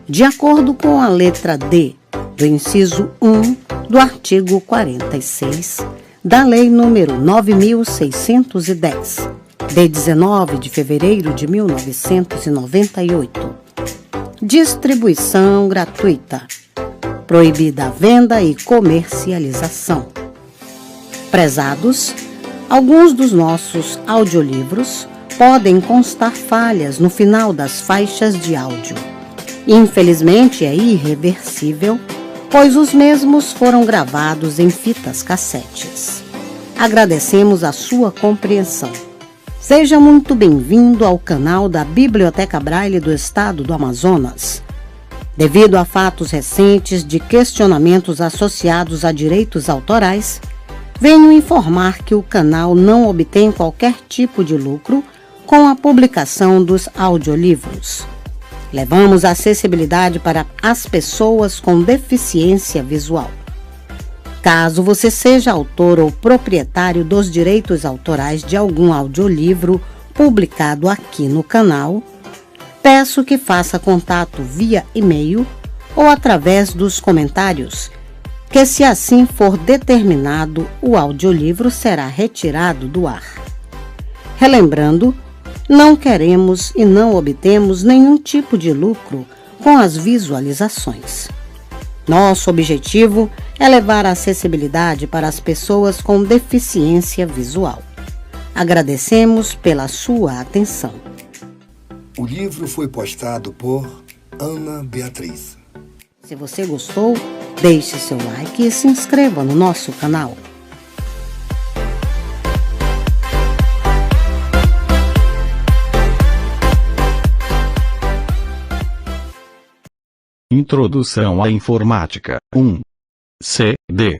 de acordo com a letra D do inciso 1 do artigo 46 da Lei nº 9.610, de 19 de fevereiro de 1998. Distribuição gratuita. Proibida a venda e comercialização. Prezados, alguns dos nossos audiolivros podem constar falhas no final das faixas de áudio. Infelizmente é irreversível, pois os mesmos foram gravados em fitas cassetes. Agradecemos a sua compreensão. Seja muito bem-vindo ao canal da Biblioteca Braille do Estado do Amazonas. Devido a fatos recentes de questionamentos associados a direitos autorais, venho informar que o canal não obtém qualquer tipo de lucro com a publicação dos audiolivros. Levamos a acessibilidade para as pessoas com deficiência visual. Caso você seja autor ou proprietário dos direitos autorais de algum audiolivro publicado aqui no canal, peço que faça contato via e-mail ou através dos comentários, que se assim for determinado, o audiolivro será retirado do ar. Relembrando, não queremos e não obtemos nenhum tipo de lucro com as visualizações. Nosso objetivo é levar a acessibilidade para as pessoas com deficiência visual. Agradecemos pela sua atenção. O livro foi postado por Ana Beatriz. Se você gostou, deixe seu like e se inscreva no nosso canal. Introdução à Informática 1. CD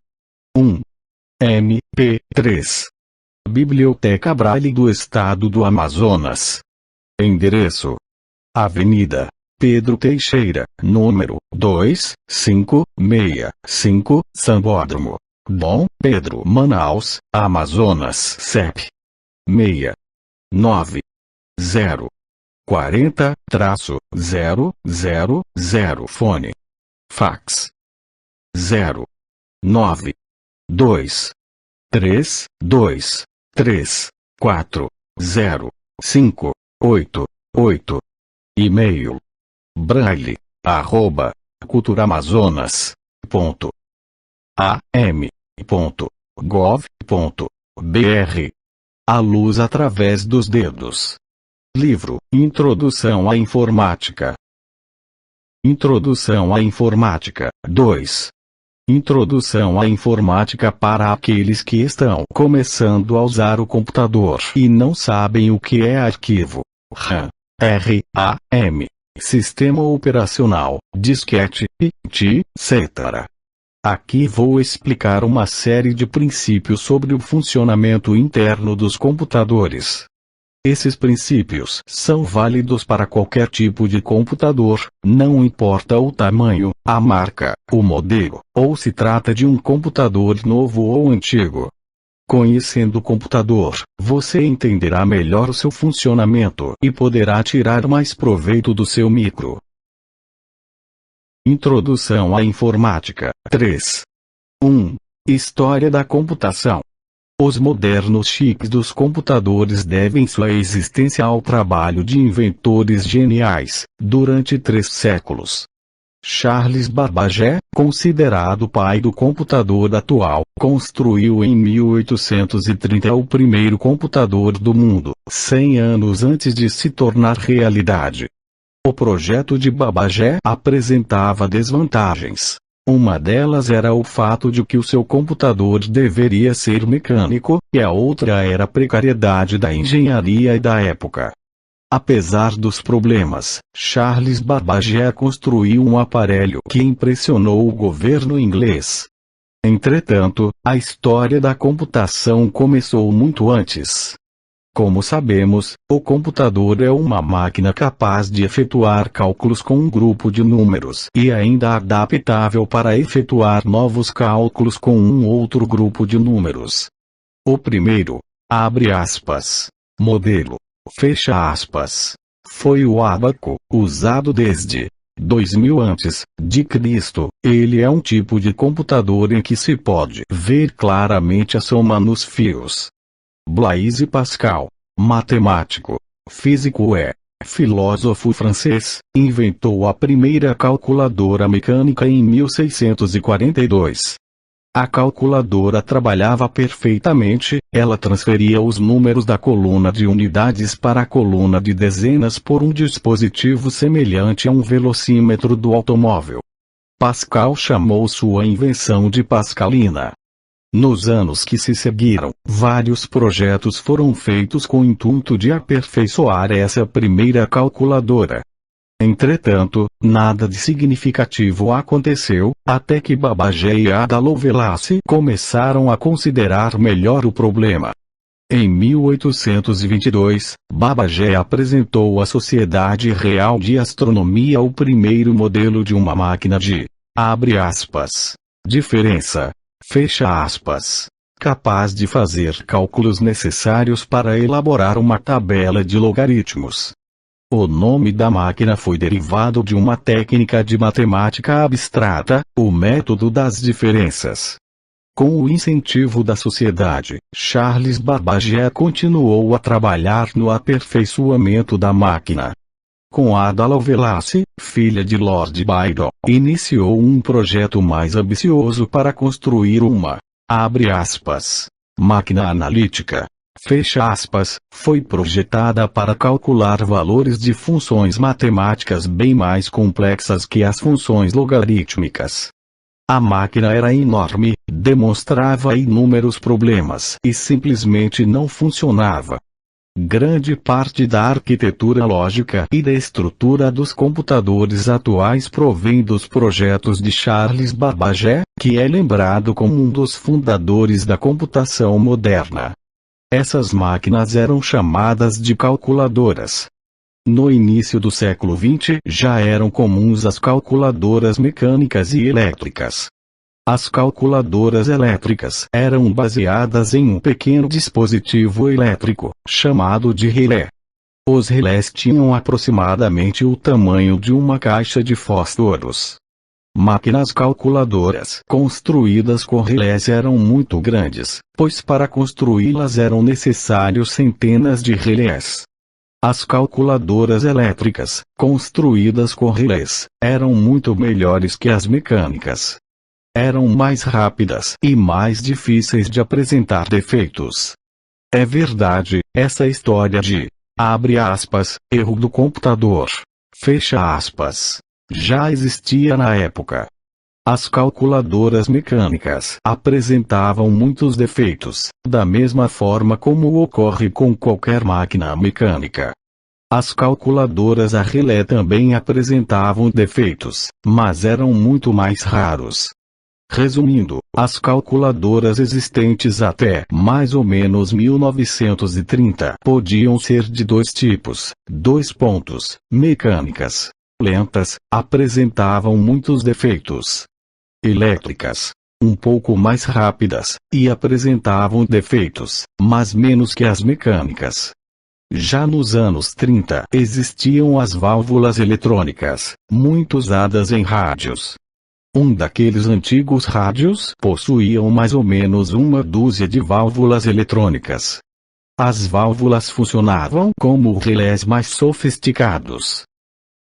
1. MP3. Biblioteca Braille do Estado do Amazonas. Endereço: Avenida Pedro Teixeira, número 2565, Sambódromo, Dom Pedro, Manaus, Amazonas. CEP 69040-000. Fone. Fax 09232340588. E-mail: braille@culturamazonas.am.gov.br. A luz através dos dedos. Livro Introdução à Informática. Introdução à Informática 2. Introdução à Informática para aqueles que estão começando a usar o computador e não sabem o que é arquivo, RAM, RAM, sistema operacional, disquete, etc. Aqui vou explicar uma série de princípios sobre o funcionamento interno dos computadores. Esses princípios são válidos para qualquer tipo de computador, não importa o tamanho, a marca, o modelo, ou se trata de um computador novo ou antigo. Conhecendo o computador, você entenderá melhor o seu funcionamento e poderá tirar mais proveito do seu micro. Introdução à Informática 3. 1. História da computação. Os modernos chips dos computadores devem sua existência ao trabalho de inventores geniais, durante 3 séculos. Charles Babbage, considerado o pai do computador atual, construiu em 1830 o primeiro computador do mundo, 100 anos antes de se tornar realidade. O projeto de Babbage apresentava desvantagens. Uma delas era o fato de que o seu computador deveria ser mecânico, e a outra era a precariedade da engenharia da época. Apesar dos problemas, Charles Babbage construiu um aparelho que impressionou o governo inglês. Entretanto, a história da computação começou muito antes. Como sabemos, o computador é uma máquina capaz de efetuar cálculos com um grupo de números e ainda adaptável para efetuar novos cálculos com um outro grupo de números. O primeiro, abre aspas, modelo, fecha aspas, foi o ábaco, usado desde 2000 a.C., ele é um tipo de computador em que se pode ver claramente a soma nos fios. Blaise Pascal, matemático, físico filósofo francês, inventou a primeira calculadora mecânica em 1642. A calculadora trabalhava perfeitamente, ela transferia os números da coluna de unidades para a coluna de dezenas por um dispositivo semelhante a um velocímetro do automóvel. Pascal chamou sua invenção de pascalina. Nos anos que se seguiram, vários projetos foram feitos com o intuito de aperfeiçoar essa primeira calculadora. Entretanto, nada de significativo aconteceu, até que Babbage e Ada Lovelace começaram a considerar melhor o problema. Em 1822, Babbage apresentou à Sociedade Real de Astronomia o primeiro modelo de uma máquina de, abre aspas, diferença, fecha aspas, capaz de fazer cálculos necessários para elaborar uma tabela de logaritmos. O nome da máquina foi derivado de uma técnica de matemática abstrata, o método das diferenças. Com o incentivo da sociedade, Charles Babbage continuou a trabalhar no aperfeiçoamento da máquina. Com Ada Lovelace, filha de Lord Byron, iniciou um projeto mais ambicioso para construir uma, abre aspas, máquina analítica, fecha aspas, foi projetada para calcular valores de funções matemáticas bem mais complexas que as funções logarítmicas. A máquina era enorme, demonstrava inúmeros problemas e simplesmente não funcionava. Grande parte da arquitetura lógica e da estrutura dos computadores atuais provém dos projetos de Charles Babbage, que é lembrado como um dos fundadores da computação moderna. Essas máquinas eram chamadas de calculadoras. No início do século XX já eram comuns as calculadoras mecânicas e elétricas. As calculadoras elétricas eram baseadas em um pequeno dispositivo elétrico, chamado de relé. Os relés tinham aproximadamente o tamanho de uma caixa de fósforos. Máquinas calculadoras construídas com relés eram muito grandes, pois para construí-las eram necessários centenas de relés. As calculadoras elétricas, construídas com relés, eram muito melhores que as mecânicas. Eram mais rápidas e mais difíceis de apresentar defeitos. É verdade, essa história de, abre aspas, erro do computador, fecha aspas, já existia na época. As calculadoras mecânicas apresentavam muitos defeitos, da mesma forma como ocorre com qualquer máquina mecânica. As calculadoras a relé também apresentavam defeitos, mas eram muito mais raros. Resumindo, as calculadoras existentes até mais ou menos 1930 podiam ser de dois tipos, mecânicas, lentas, apresentavam muitos defeitos. Elétricas, um pouco mais rápidas, e apresentavam defeitos, mas menos que as mecânicas. Já nos anos 30 existiam as válvulas eletrônicas, muito usadas em rádios. Um daqueles antigos rádios possuíam mais ou menos uma dúzia de válvulas eletrônicas. As válvulas funcionavam como relés mais sofisticados.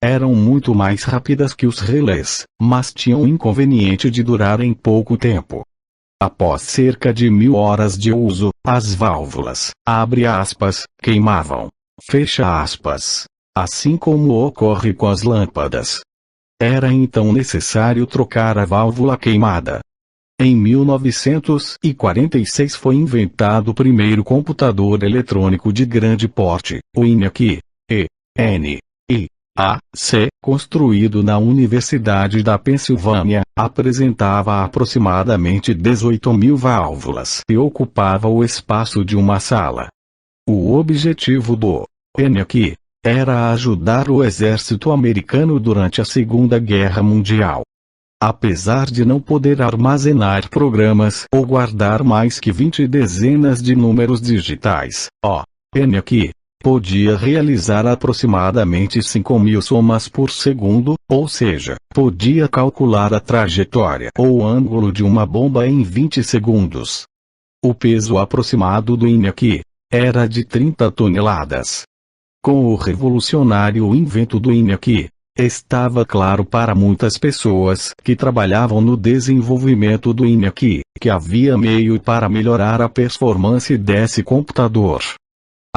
Eram muito mais rápidas que os relés, mas tinham o inconveniente de durar em pouco tempo. Após cerca de 1000 horas de uso, as válvulas, abre aspas, queimavam, fecha aspas, assim como ocorre com as lâmpadas. Era então necessário trocar a válvula queimada. Em 1946 foi inventado o primeiro computador eletrônico de grande porte, o ENIAC, construído na Universidade da Pensilvânia, apresentava aproximadamente 18.000 válvulas e ocupava o espaço de uma sala. O objetivo do ENIAC era ajudar o exército americano durante a Segunda Guerra Mundial. Apesar de não poder armazenar programas ou guardar mais que 20 dezenas de números digitais, o ENIAC podia realizar aproximadamente 5.000 somas por segundo, ou seja, podia calcular a trajetória ou ângulo de uma bomba em 20 segundos. O peso aproximado do ENIAC era de 30 toneladas. Com o revolucionário invento do ENIAC, estava claro para muitas pessoas que trabalhavam no desenvolvimento do ENIAC, que havia meio para melhorar a performance desse computador.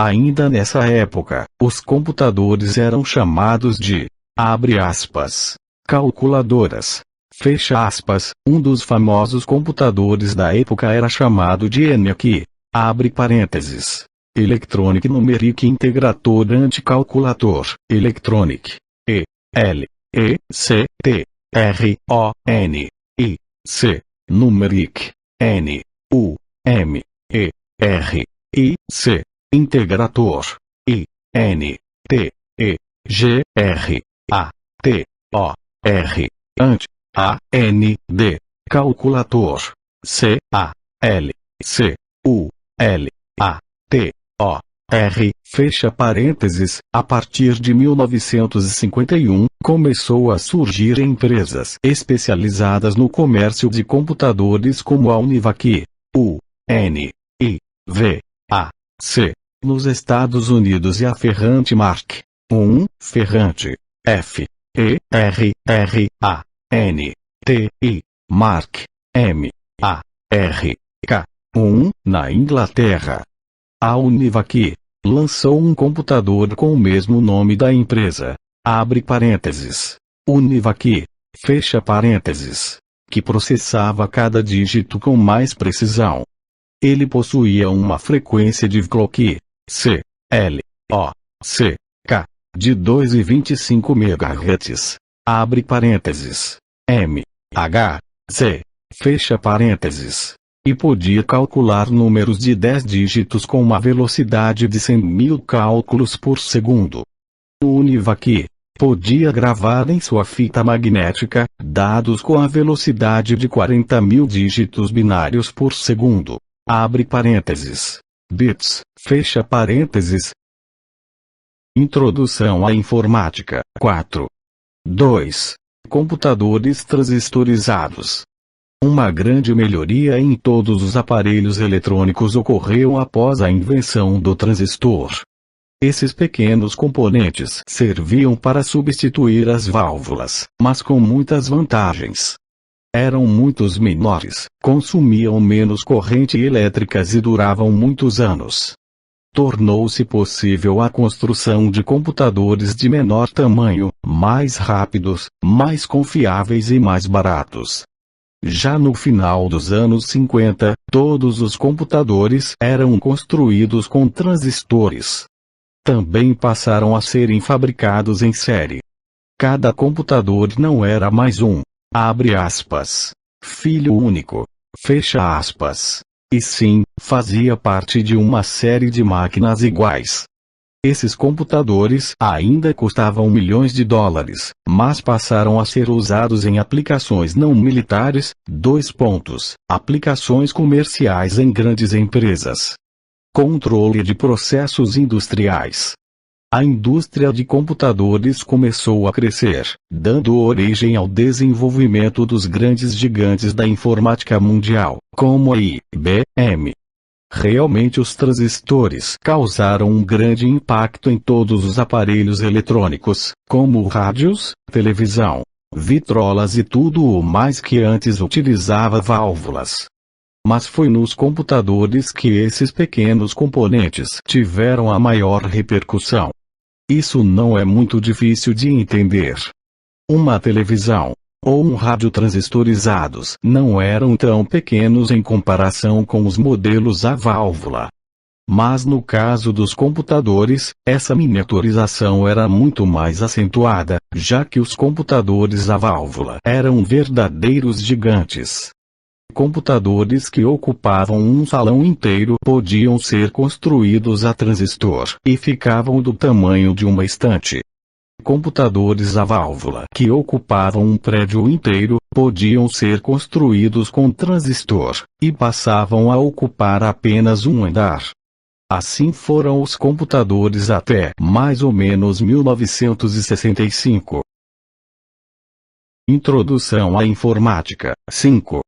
Ainda nessa época, os computadores eram chamados de, abre aspas, calculadoras. Fecha aspas, um dos famosos computadores da época era chamado de ENIAC, abre parênteses, Electronic Numeric Integrator Anticalculator, Electronic, E-L-E-C-T-R-O-N-I-C, Numeric, N-U-M-E-R-I-C, Integrator, I-N-T-E-G-R-A-T-O-R, Ant, A-N-D, Calculator, C-A-L-C-U-L-A-T-O-R, fecha parênteses. A partir de 1951, começou a surgir empresas especializadas no comércio de computadores como a Univac, U-N-I-V-A-C, nos Estados Unidos, e a Ferrante Mark I, Ferrante, F-E-R-R-A-N-T-I, Mark M-A-R-K I, na Inglaterra. A Univac lançou um computador com o mesmo nome da empresa, abre parênteses, Univac, fecha parênteses, que processava cada dígito com mais precisão. Ele possuía uma frequência de clock, C-L-O-C-K, de 2,25 MHz, abre parênteses, M-H-Z, fecha parênteses, e podia calcular números de 10 dígitos com uma velocidade de 100.000 cálculos por segundo. O Univac podia gravar em sua fita magnética dados com a velocidade de 40.000 dígitos binários por segundo, abre parênteses, bits, fecha parênteses. Introdução à informática. 4. 2. Computadores transistorizados. Uma grande melhoria em todos os aparelhos eletrônicos ocorreu após a invenção do transistor. Esses pequenos componentes serviam para substituir as válvulas, mas com muitas vantagens. Eram muito menores, consumiam menos corrente elétrica e duravam muitos anos. Tornou-se possível a construção de computadores de menor tamanho, mais rápidos, mais confiáveis e mais baratos. Já no final dos anos 50, todos os computadores eram construídos com transistores. Também passaram a serem fabricados em série. Cada computador não era mais um, abre aspas, filho único, fecha aspas, e sim, fazia parte de uma série de máquinas iguais. Esses computadores ainda custavam milhões de dólares, mas passaram a ser usados em aplicações não militares, aplicações comerciais em grandes empresas. Controle de processos industriais. A indústria de computadores começou a crescer, dando origem ao desenvolvimento dos grandes gigantes da informática mundial, como a IBM. Realmente os transistores causaram um grande impacto em todos os aparelhos eletrônicos, como rádios, televisão, vitrolas e tudo o mais que antes utilizava válvulas. Mas foi nos computadores que esses pequenos componentes tiveram a maior repercussão. Isso não é muito difícil de entender. Uma televisão ou um rádio transistorizados não eram tão pequenos em comparação com os modelos a válvula. Mas no caso dos computadores, essa miniaturização era muito mais acentuada, já que os computadores a válvula eram verdadeiros gigantes. Computadores que ocupavam um salão inteiro podiam ser construídos a transistor e ficavam do tamanho de uma estante. Computadores a válvula que ocupavam um prédio inteiro podiam ser construídos com transistor e passavam a ocupar apenas um andar. Assim foram os computadores até mais ou menos 1965. Introdução à informática. 5.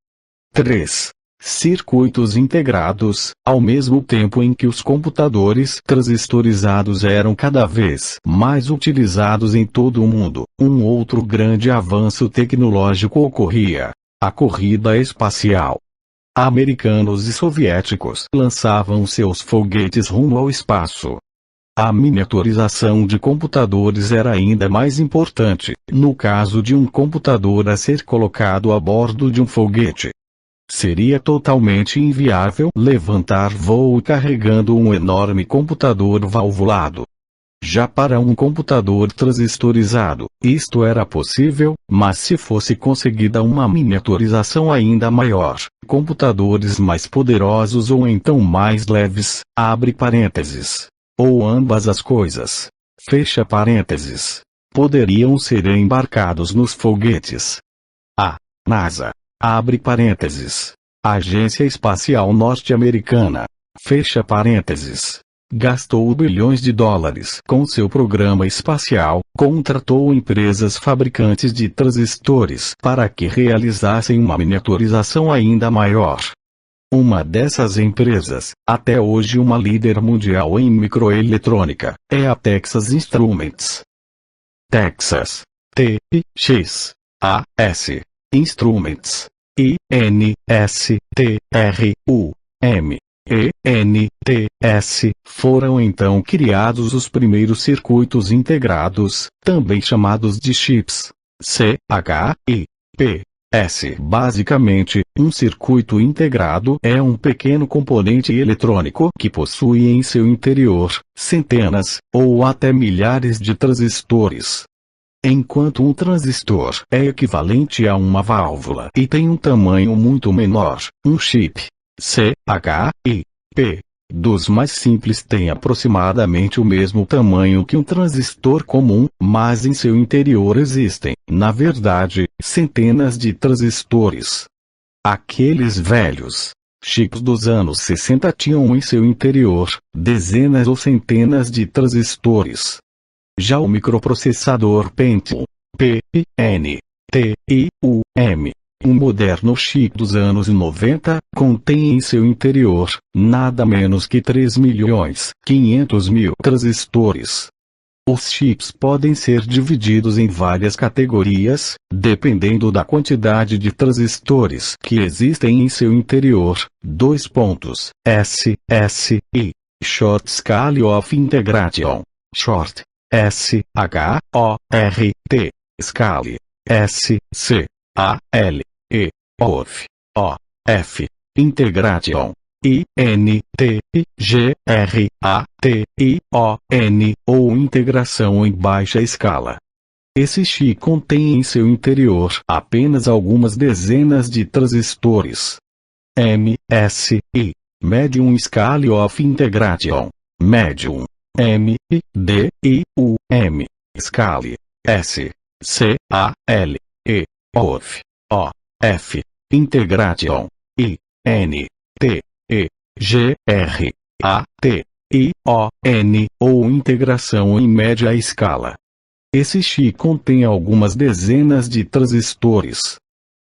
3. Circuitos integrados. Ao mesmo tempo em que os computadores transistorizados eram cada vez mais utilizados em todo o mundo, um outro grande avanço tecnológico ocorria: a corrida espacial. Americanos e soviéticos lançavam seus foguetes rumo ao espaço. A miniaturização de computadores era ainda mais importante, no caso de um computador a ser colocado a bordo de um foguete. Seria totalmente inviável levantar voo carregando um enorme computador valvulado. Já para um computador transistorizado, isto era possível, mas se fosse conseguida uma miniaturização ainda maior, computadores mais poderosos ou então mais leves, abre parênteses, ou ambas as coisas, fecha parênteses, poderiam ser embarcados nos foguetes. A NASA, abre parênteses, Agência Espacial Norte-Americana, fecha parênteses, gastou bilhões de dólares com seu programa espacial, contratou empresas fabricantes de transistores para que realizassem uma miniaturização ainda maior. Uma dessas empresas, até hoje uma líder mundial em microeletrônica, é a Texas Instruments. Texas. T-X-A-S. Instruments. I-N-S-T-R-U-M-E-N-T-S, foram então criados os primeiros circuitos integrados, também chamados de chips. C-H-I-P-S. Basicamente, um circuito integrado é um pequeno componente eletrônico que possui em seu interior centenas, ou até milhares de transistores. Enquanto um transistor é equivalente a uma válvula e tem um tamanho muito menor, um chip, C-H-I-P, dos mais simples tem aproximadamente o mesmo tamanho que um transistor comum, mas em seu interior existem, na verdade, centenas de transistores. Aqueles velhos chips dos anos 60 tinham em seu interior dezenas ou centenas de transistores. Já o microprocessador Pentium, P-N-T-I-U-M, um moderno chip dos anos 90, contém em seu interior nada menos que 3.500.000 transistores. Os chips podem ser divididos em várias categorias, dependendo da quantidade de transistores que existem em seu interior. SSI, Short Scale of Integration, Short. S-H-O-R-T, Scale, S-C-A-L-E, OF, O-F, Integration, I-N-T-G-R-A-T-I-O-N, ou integração em baixa escala. Esse chip contém em seu interior apenas algumas dezenas de transistores. M-S-I, Medium Scale of Integration, Medium. M-D-I-U-M, Scale, S-C-A-L-E, OF, O-F, Integration, I-N-T-E-G-R-A-T-I-O-N, ou integração em média escala. Esse chip contém algumas dezenas de transistores.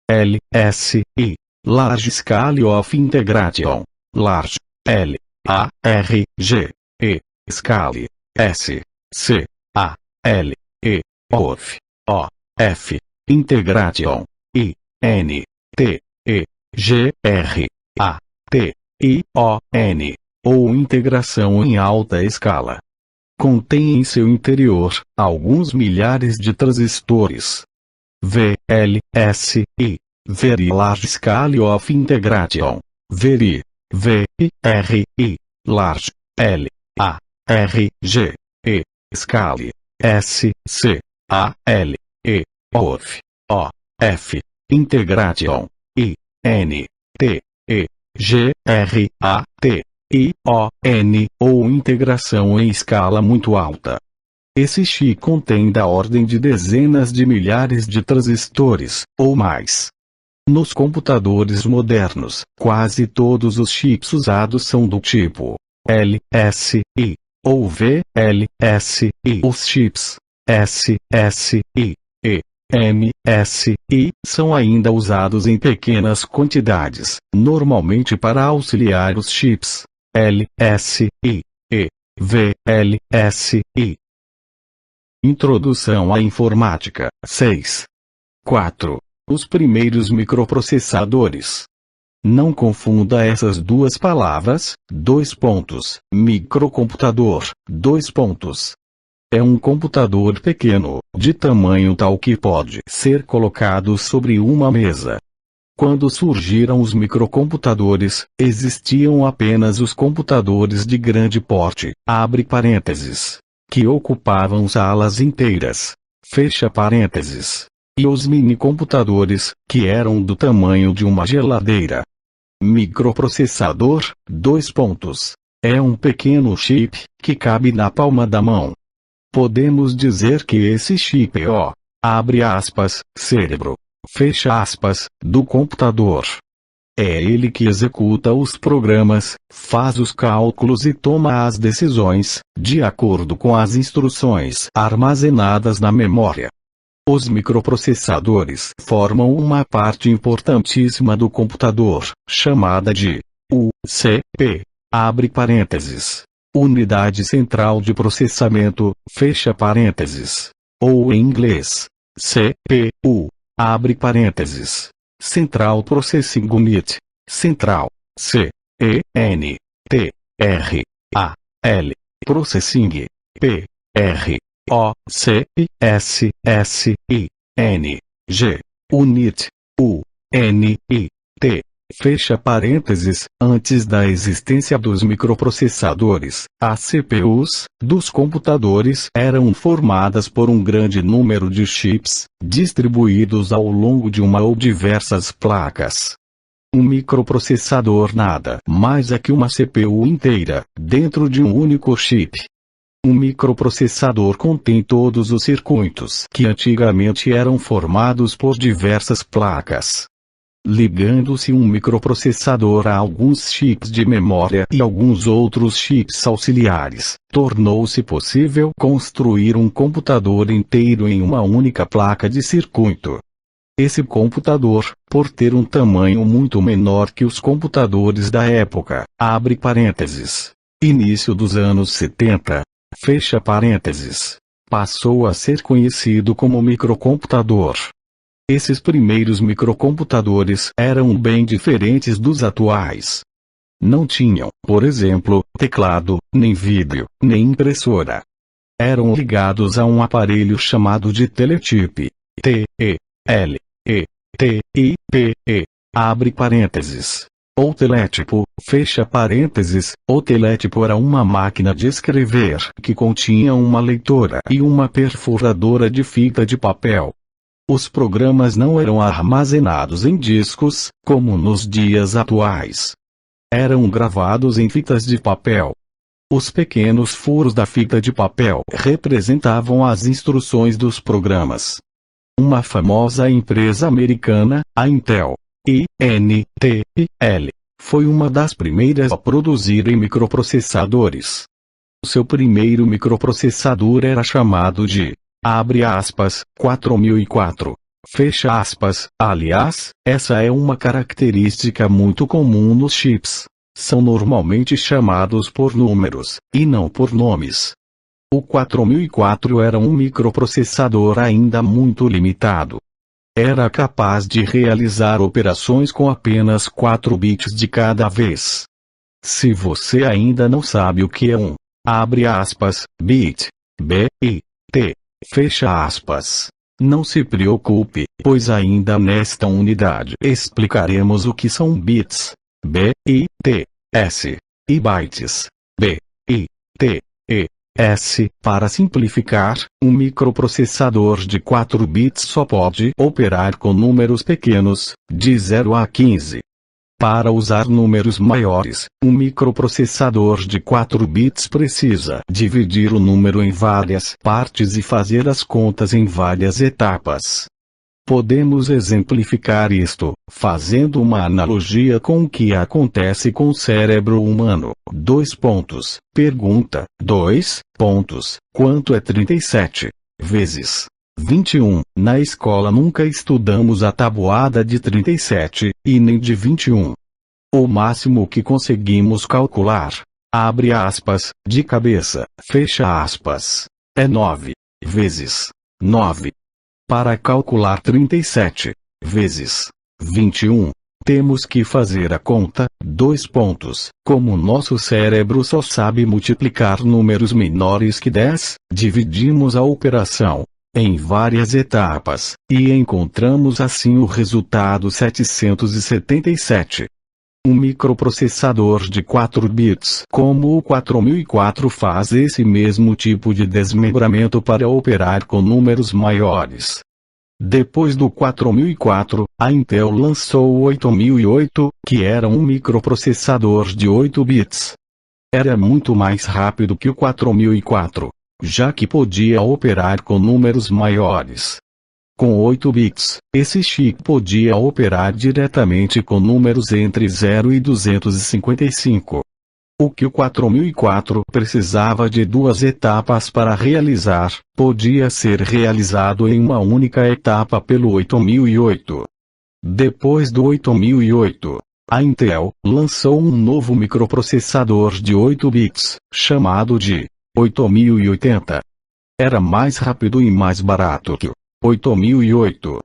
L-S-I, Large Scale of Integration, Large, L-A-R-G-E, Scale, S-C-A-L-E, OF, O-F, Integration, I-N-T-E-G-R-A-T-I-O-N, ou integração em alta escala. Contém em seu interior alguns milhares de transistores. VLSI, Very Large Scale of Integration, Very, V-R-I, Large, L-A-R-G-E, Scale, S-C-A-L-E, OF, O-F, Integration, I-N-T-E-G-R-A-T-I-O-N, ou integração em escala muito alta. Esse chip contém da ordem de dezenas de milhares de transistores, ou mais. Nos computadores modernos, quase todos os chips usados são do tipo LSI, ou VLSI. Os chips SSI e MSI são ainda usados em pequenas quantidades, normalmente para auxiliar os chips LSI e VLSI. Introdução à informática. 6. 4. Os primeiros microprocessadores. Não confunda essas duas palavras. Microcomputador. É um computador pequeno, de tamanho tal que pode ser colocado sobre uma mesa. Quando surgiram os microcomputadores, existiam apenas os computadores de grande porte, abre parênteses, que ocupavam salas inteiras, fecha parênteses, e os minicomputadores, que eram do tamanho de uma geladeira. Microprocessador, é um pequeno chip, que cabe na palma da mão. Podemos dizer que esse chip é o, abre aspas, cérebro, fecha aspas, do computador. É ele que executa os programas, faz os cálculos e toma as decisões, de acordo com as instruções armazenadas na memória. Os microprocessadores formam uma parte importantíssima do computador, chamada de UCP, abre parênteses, Unidade Central de Processamento, fecha parênteses, ou em inglês, CPU, abre parênteses, Central Processing Unit, Central, C-E-N-T-R-A-L, Processing, P-R-O-C-S-S-I-N-G, Unit, U-N-I-T, fecha parênteses, antes da existência dos microprocessadores, as CPUs, dos computadores eram formadas por um grande número de chips, distribuídos ao longo de uma ou diversas placas. Um microprocessador nada mais é que uma CPU inteira, dentro de um único chip. Um microprocessador contém todos os circuitos que antigamente eram formados por diversas placas. Ligando-se um microprocessador a alguns chips de memória e alguns outros chips auxiliares, tornou-se possível construir um computador inteiro em uma única placa de circuito. Esse computador, por ter um tamanho muito menor que os computadores da época, abre parênteses, início dos anos 70, fecha parênteses, passou a ser conhecido como microcomputador. Esses primeiros microcomputadores eram bem diferentes dos atuais. Não tinham, por exemplo, teclado, nem vídeo, nem impressora. Eram ligados a um aparelho chamado de telechip, T-E-L-E-T-I-P-E, abre parênteses, ou teletipo, fecha parênteses. O teletipo era uma máquina de escrever que continha uma leitora e uma perfuradora de fita de papel. Os programas não eram armazenados em discos, como nos dias atuais. Eram gravados em fitas de papel. Os pequenos furos da fita de papel representavam as instruções dos programas. Uma famosa empresa americana, a Intel, INTL, foi uma das primeiras a produzirem microprocessadores. Seu primeiro microprocessador era chamado de, abre aspas, 4004, fecha aspas. Aliás, essa é uma característica muito comum nos chips. São normalmente chamados por números, e não por nomes. O 4004 era um microprocessador ainda muito limitado. Era capaz de realizar operações com apenas 4 bits de cada vez. Se você ainda não sabe o que é um, abre aspas, bit, B-I-T, fecha aspas, não se preocupe, pois ainda nesta unidade explicaremos o que são bits, B-I-T-S, e bytes, B-I-T-E-S. Para simplificar, um microprocessador de 4 bits só pode operar com números pequenos, de 0 a 15. Para usar números maiores, um microprocessador de 4 bits precisa dividir o número em várias partes e fazer as contas em várias etapas. Podemos exemplificar isto, fazendo uma analogia com o que acontece com o cérebro humano. Pergunta. Quanto é 37 vezes 21? Na escola nunca estudamos a tabuada de 37, e nem de 21. O máximo que conseguimos calcular, abre aspas, de cabeça, fecha aspas, é 9 vezes 9. Para calcular 37 vezes 21, temos que fazer a conta. Como nosso cérebro só sabe multiplicar números menores que 10, dividimos a operação em várias etapas, e encontramos assim o resultado 777. Um microprocessador de 4 bits como o 4004 faz esse mesmo tipo de desmembramento para operar com números maiores. Depois do 4004, a Intel lançou o 8008, que era um microprocessador de 8 bits. Era muito mais rápido que o 4004, já que podia operar com números maiores. Com 8 bits, esse chip podia operar diretamente com números entre 0 e 255. O que o 4004 precisava de 2 etapas para realizar, podia ser realizado em uma única etapa pelo 8008. Depois do 8008, a Intel lançou um novo microprocessador de 8 bits, chamado de 8080. Era mais rápido e mais barato que o 8008.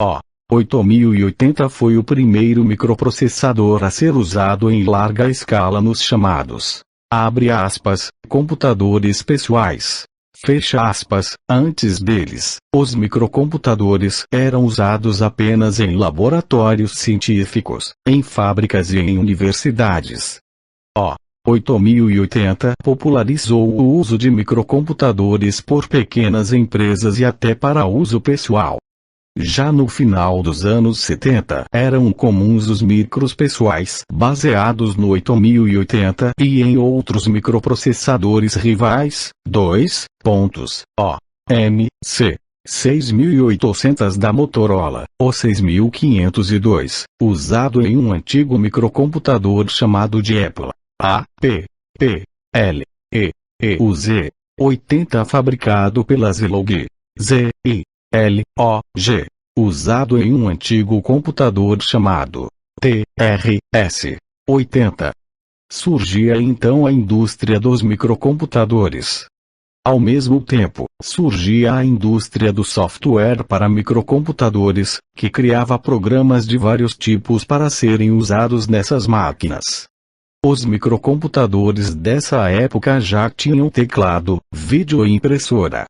O 8080 foi o primeiro microprocessador a ser usado em larga escala nos chamados, abre aspas, computadores pessoais, fecha aspas. Antes deles, os microcomputadores eram usados apenas em laboratórios científicos, em fábricas e em universidades. O 8080 popularizou o uso de microcomputadores por pequenas empresas e até para uso pessoal. Já no final dos anos 70 eram comuns os micros pessoais baseados no 8080 e em outros microprocessadores rivais. MC 6800 da Motorola, ou 6502, usado em um antigo microcomputador chamado de Apple O Z80 fabricado pela Zilog, ZILOG, usado em um antigo computador chamado TRS-80. Surgia então a indústria dos microcomputadores. Ao mesmo tempo, surgia a indústria do software para microcomputadores, que criava programas de vários tipos para serem usados nessas máquinas. Os microcomputadores dessa época já tinham teclado, vídeo e impressora.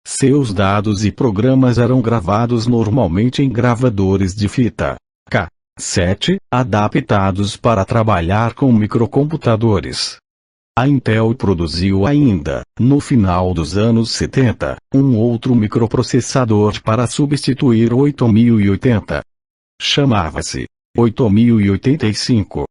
Seus dados e programas eram gravados normalmente em gravadores de fita cassete, adaptados para trabalhar com microcomputadores. A Intel produziu ainda, no final dos anos 70, um outro microprocessador para substituir o 8080. Chamava-se 8085.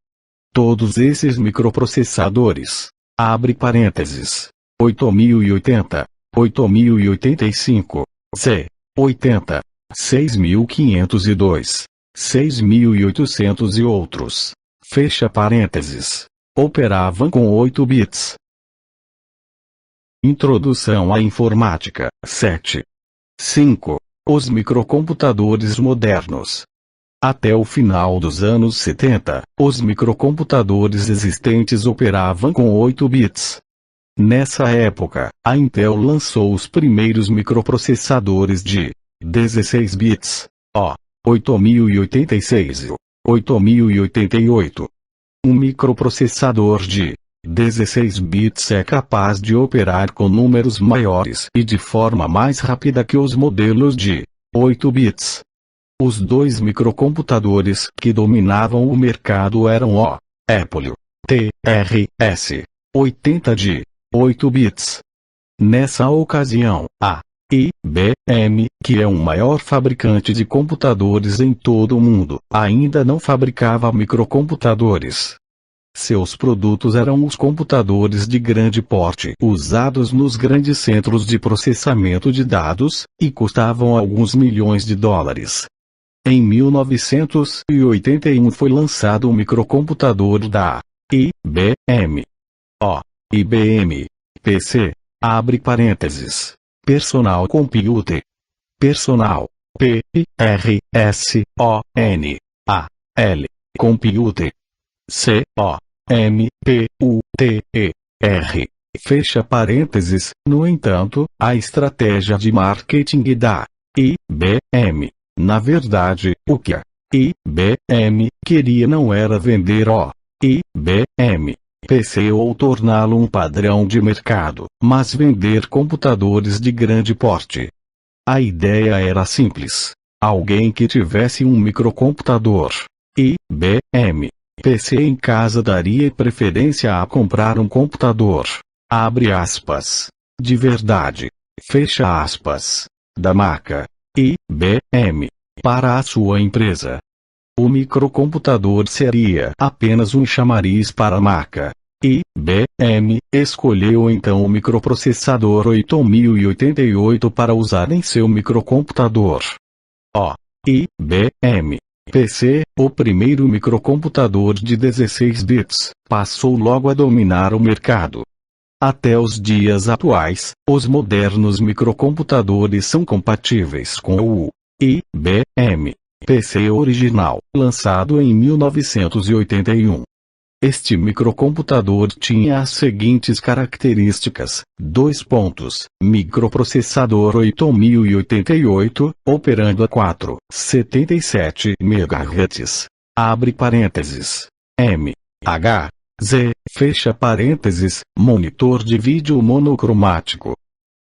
Todos esses microprocessadores, abre parênteses, 8080, 8085, Z80, 6502, 6800 e outros, fecha parênteses, operavam com 8 bits. Introdução à informática. 5. Os microcomputadores modernos. Até o final dos anos 70, os microcomputadores existentes operavam com 8 bits. Nessa época, a Intel lançou os primeiros microprocessadores de 16 bits, o 8086 e o 8088. Um microprocessador de 16 bits é capaz de operar com números maiores e de forma mais rápida que os modelos de 8 bits. Os dois microcomputadores que dominavam o mercado eram o Apple TRS-80 de 8 bits. Nessa ocasião, a IBM, que é o maior fabricante de computadores em todo o mundo, ainda não fabricava microcomputadores. Seus produtos eram os computadores de grande porte usados nos grandes centros de processamento de dados, e custavam alguns milhões de dólares. Em 1981 foi lançado o microcomputador da IBM. O IBM PC, abre parênteses, Personal Computer. Personal, P-R-S-O-N-A-L, Computer. C-O-M-P-U-T-E-R. Fecha parênteses. No entanto, a estratégia de marketing da IBM, na verdade, o que a IBM queria não era vender o IBM PC ou torná-lo um padrão de mercado, mas vender computadores de grande porte. A ideia era simples. Alguém que tivesse um microcomputador IBM PC em casa daria preferência a comprar um computador, abre aspas, de verdade, fecha aspas, da marca IBM, para a sua empresa. O microcomputador seria apenas um chamariz para a marca IBM. Escolheu então o microprocessador 8088 para usar em seu microcomputador. O IBM PC, o primeiro microcomputador de 16 bits, passou logo a dominar o mercado. Até os dias atuais, os modernos microcomputadores são compatíveis com o IBM PC original, lançado em 1981. Este microcomputador tinha as seguintes características: microprocessador 8088, operando a 477 MHz, abre parênteses, MHz, fecha parênteses, monitor de vídeo monocromático.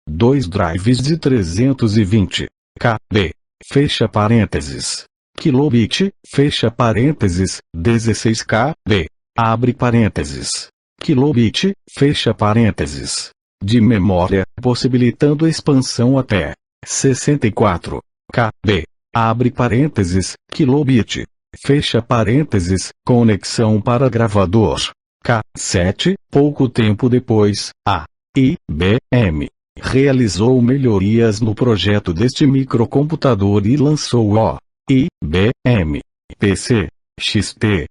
2 drives de 320 KB, fecha parênteses, kilobit, fecha parênteses, 16 KB. Abre parênteses. Kilobit, fecha parênteses. De memória, possibilitando expansão até 64 KB. Abre parênteses, kilobit. Fecha parênteses, conexão para gravador. K7. Pouco tempo depois, a IBM realizou melhorias no projeto deste microcomputador e lançou o IBM PC XT.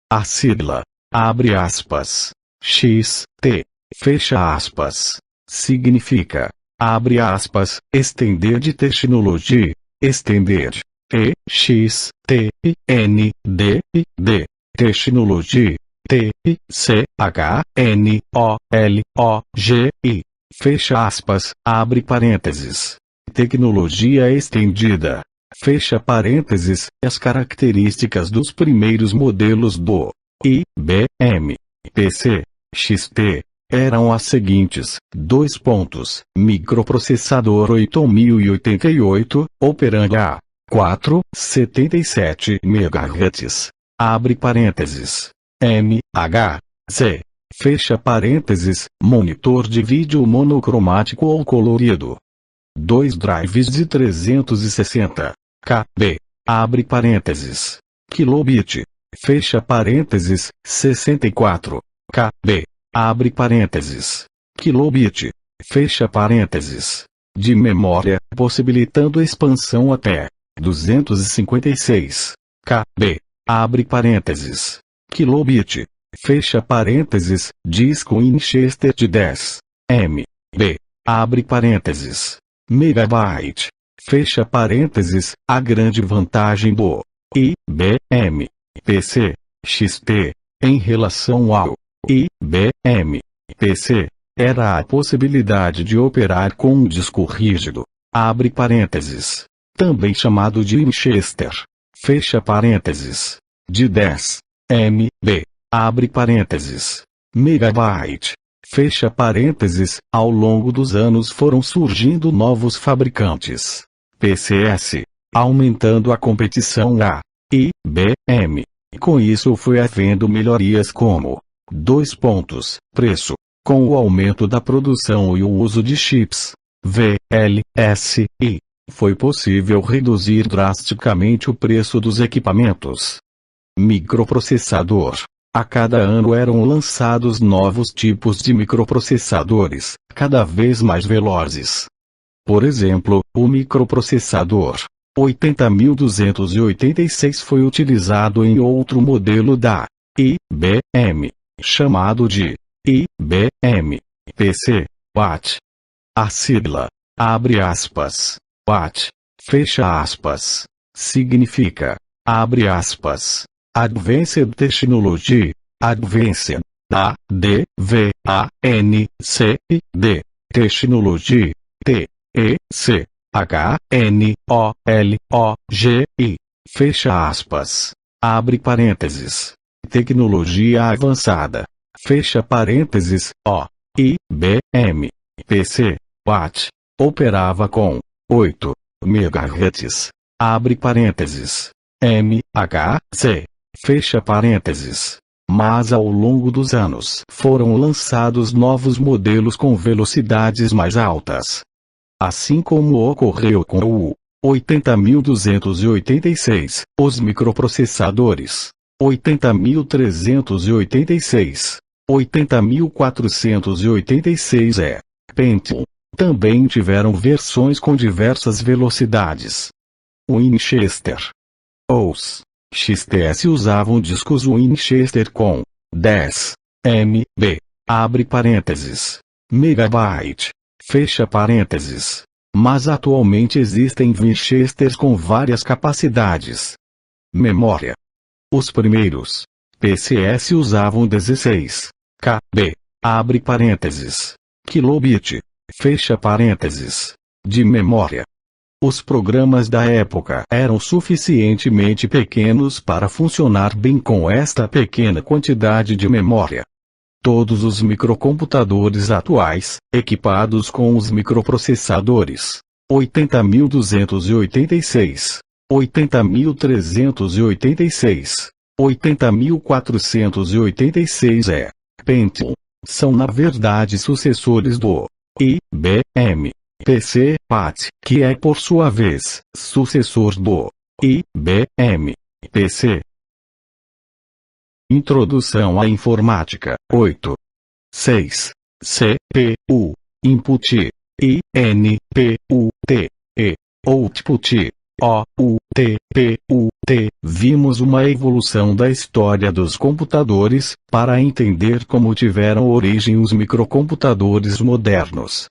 A sigla, abre aspas, XT, fecha aspas, significa, abre aspas, estender de tecnologia, estender, E-X-T-N-D-D, tecnologia, T-C-H-N-O-L-O-G-I, fecha aspas, abre parênteses, tecnologia estendida. Fecha parênteses, as características dos primeiros modelos do IBM PC XT eram as seguintes: microprocessador 8088, operando a 477 MHz, abre parênteses, MHz, fecha parênteses, monitor de vídeo monocromático ou colorido. 2 drives de 360 KB, abre parênteses, kilobit, fecha parênteses, 64 KB, abre parênteses, kilobit, fecha parênteses, de memória, possibilitando expansão até 256 KB, abre parênteses, kilobit, fecha parênteses, disco Winchester de 10 MB, abre parênteses, megabyte, fecha parênteses. A grande vantagem do IBM PC XT em relação ao IBM PC era a possibilidade de operar com um disco rígido, abre parênteses, também chamado de Winchester, fecha parênteses, de 10 MB, abre parênteses, megabyte, fecha parênteses. Ao longo dos anos foram surgindo novos fabricantes, PCS, aumentando a competição à IBM. Com isso foi havendo melhorias como: preço. Com o aumento da produção e o uso de chips VLSI, foi possível reduzir drasticamente o preço dos equipamentos. Microprocessador, A cada ano eram lançados novos tipos de microprocessadores, cada vez mais velozes. Por exemplo, o microprocessador 80286 foi utilizado em outro modelo da IBM, chamado de IBM PC Watt. A sigla, abre aspas, Watt, fecha aspas, significa, abre aspas, Advanced Technology, Advanced, A-D-V-A-N-C-D, Technology, T-E-C-H-N-O-L-O-G-I, fecha aspas, abre parênteses, tecnologia avançada, fecha parênteses, IBM, PC, Watt, operava com 8 MHz, abre parênteses, MHz, fecha parênteses. Mas ao longo dos anos foram lançados novos modelos com velocidades mais altas. Assim como ocorreu com o 80286, os microprocessadores 80386, 80486 Pentium também tiveram versões com diversas velocidades. Winchester, os XTS usavam discos Winchester com 10 MB, abre parênteses, megabyte, fecha parênteses. Mas atualmente existem Winchesters com várias capacidades. Memória. Os primeiros PCS usavam 16 KB, abre parênteses, kilobit, fecha parênteses, de memória. Os programas da época eram suficientemente pequenos para funcionar bem com esta pequena quantidade de memória. Todos os microcomputadores atuais, equipados com os microprocessadores 80286, 80386, 80486 Pentium, são na verdade sucessores do IBM PC Watt, que é por sua vez sucessor do IBM PC. Introdução à informática 8. 6. CPU, Input, INPUT, e Output, OUTPUT. Vimos uma evolução da história dos computadores, para entender como tiveram origem os microcomputadores modernos.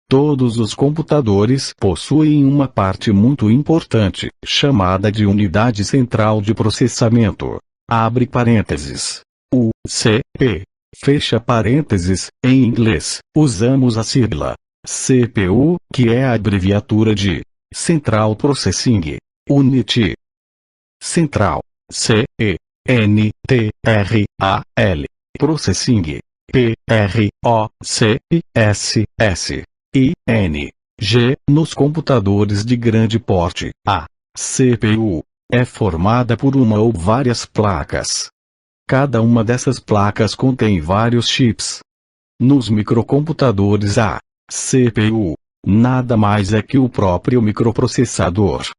Todos os computadores possuem uma parte muito importante, chamada de unidade central de processamento. Abre parênteses. UCP. Fecha parênteses. Em inglês, usamos a sigla CPU, que é a abreviatura de Central Processing Unit. Central. C-E-N-T-R-A-L. Processing. P-R-O-C-S-S. I-N-G. Nos computadores de grande porte, a CPU é formada por uma ou várias placas. Cada uma dessas placas contém vários chips. Nos microcomputadores a CPU nada mais é que o próprio microprocessador.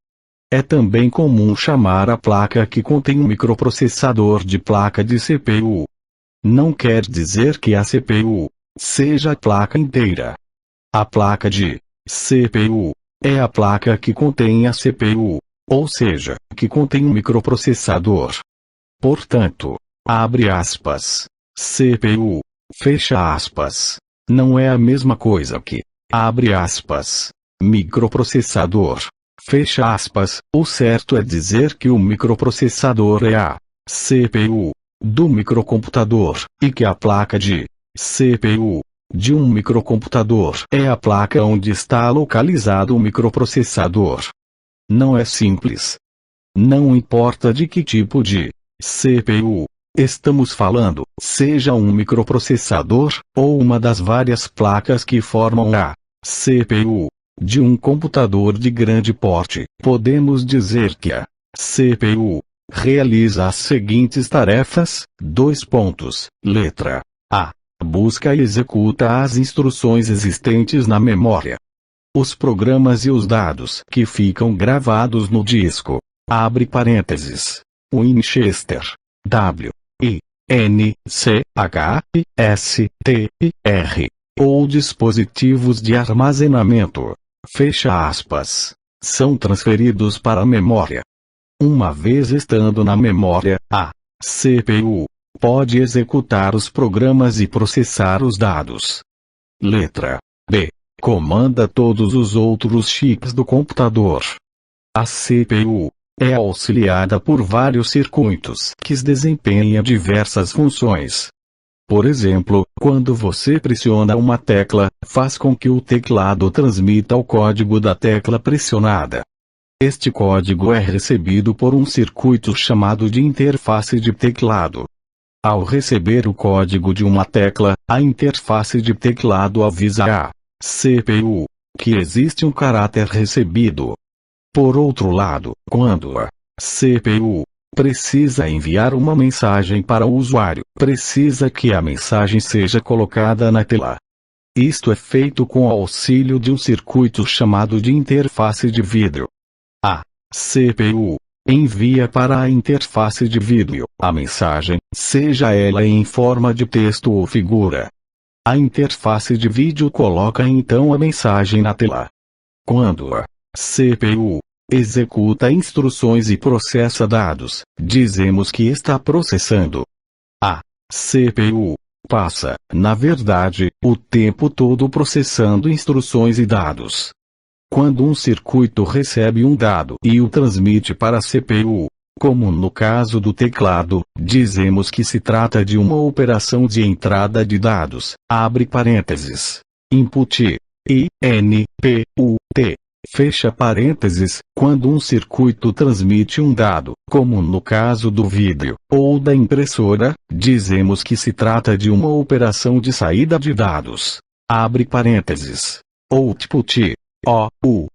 É também comum chamar a placa que contém um microprocessador de placa de CPU. Não quer dizer que a CPU seja a placa inteira. A placa de CPU é a placa que contém a CPU, ou seja, que contém um microprocessador. Portanto, abre aspas, CPU, fecha aspas, não é a mesma coisa que, abre aspas, microprocessador, fecha aspas. O certo é dizer que o microprocessador é a CPU do microcomputador, e que a placa de CPU de um microcomputador é a placa onde está localizado o microprocessador. Não é simples. Não importa de que tipo de CPU estamos falando, seja um microprocessador, ou uma das várias placas que formam a CPU de um computador de grande porte, podemos dizer que a CPU realiza as seguintes tarefas. Letra A. Busca e executa as instruções existentes na memória. Os programas e os dados que ficam gravados no disco. Abre parênteses. Winchester. W. I. ou dispositivos de armazenamento, fecha aspas, são transferidos para a memória. Uma vez estando na memória, a CPU pode executar os programas e processar os dados. Letra B. Comanda todos os outros chips do computador. A CPU é auxiliada por vários circuitos que desempenham diversas funções. Por exemplo, quando você pressiona uma tecla, faz com que o teclado transmita o código da tecla pressionada. Este código é recebido por um circuito chamado de interface de teclado. Ao receber o código de uma tecla, a interface de teclado avisa a CPU que existe um caráter recebido. Por outro lado, quando a CPU precisa enviar uma mensagem para o usuário, precisa que a mensagem seja colocada na tela. Isto é feito com o auxílio de um circuito chamado de interface de vídeo. A CPU envia para a interface de vídeo a mensagem, seja ela em forma de texto ou figura. A interface de vídeo coloca então a mensagem na tela. Quando a CPU executa instruções e processa dados, dizemos que está processando. A CPU passa, na verdade, o tempo todo processando instruções e dados. Quando um circuito recebe um dado e o transmite para a CPU, como no caso do teclado, dizemos que se trata de uma operação de entrada de dados, abre parênteses, input, input, fecha parênteses. Quando um circuito transmite um dado, como no caso do vídeo, ou da impressora, dizemos que se trata de uma operação de saída de dados, abre parênteses, output, output,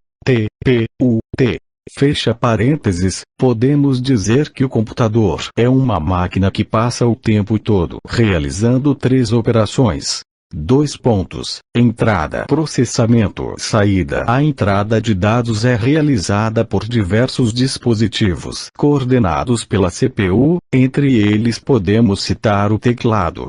fecha parênteses. Podemos dizer que o computador é uma máquina que passa o tempo todo realizando três operações. Entrada, processamento, saída. A entrada de dados é realizada por diversos dispositivos coordenados pela CPU, entre eles podemos citar o teclado.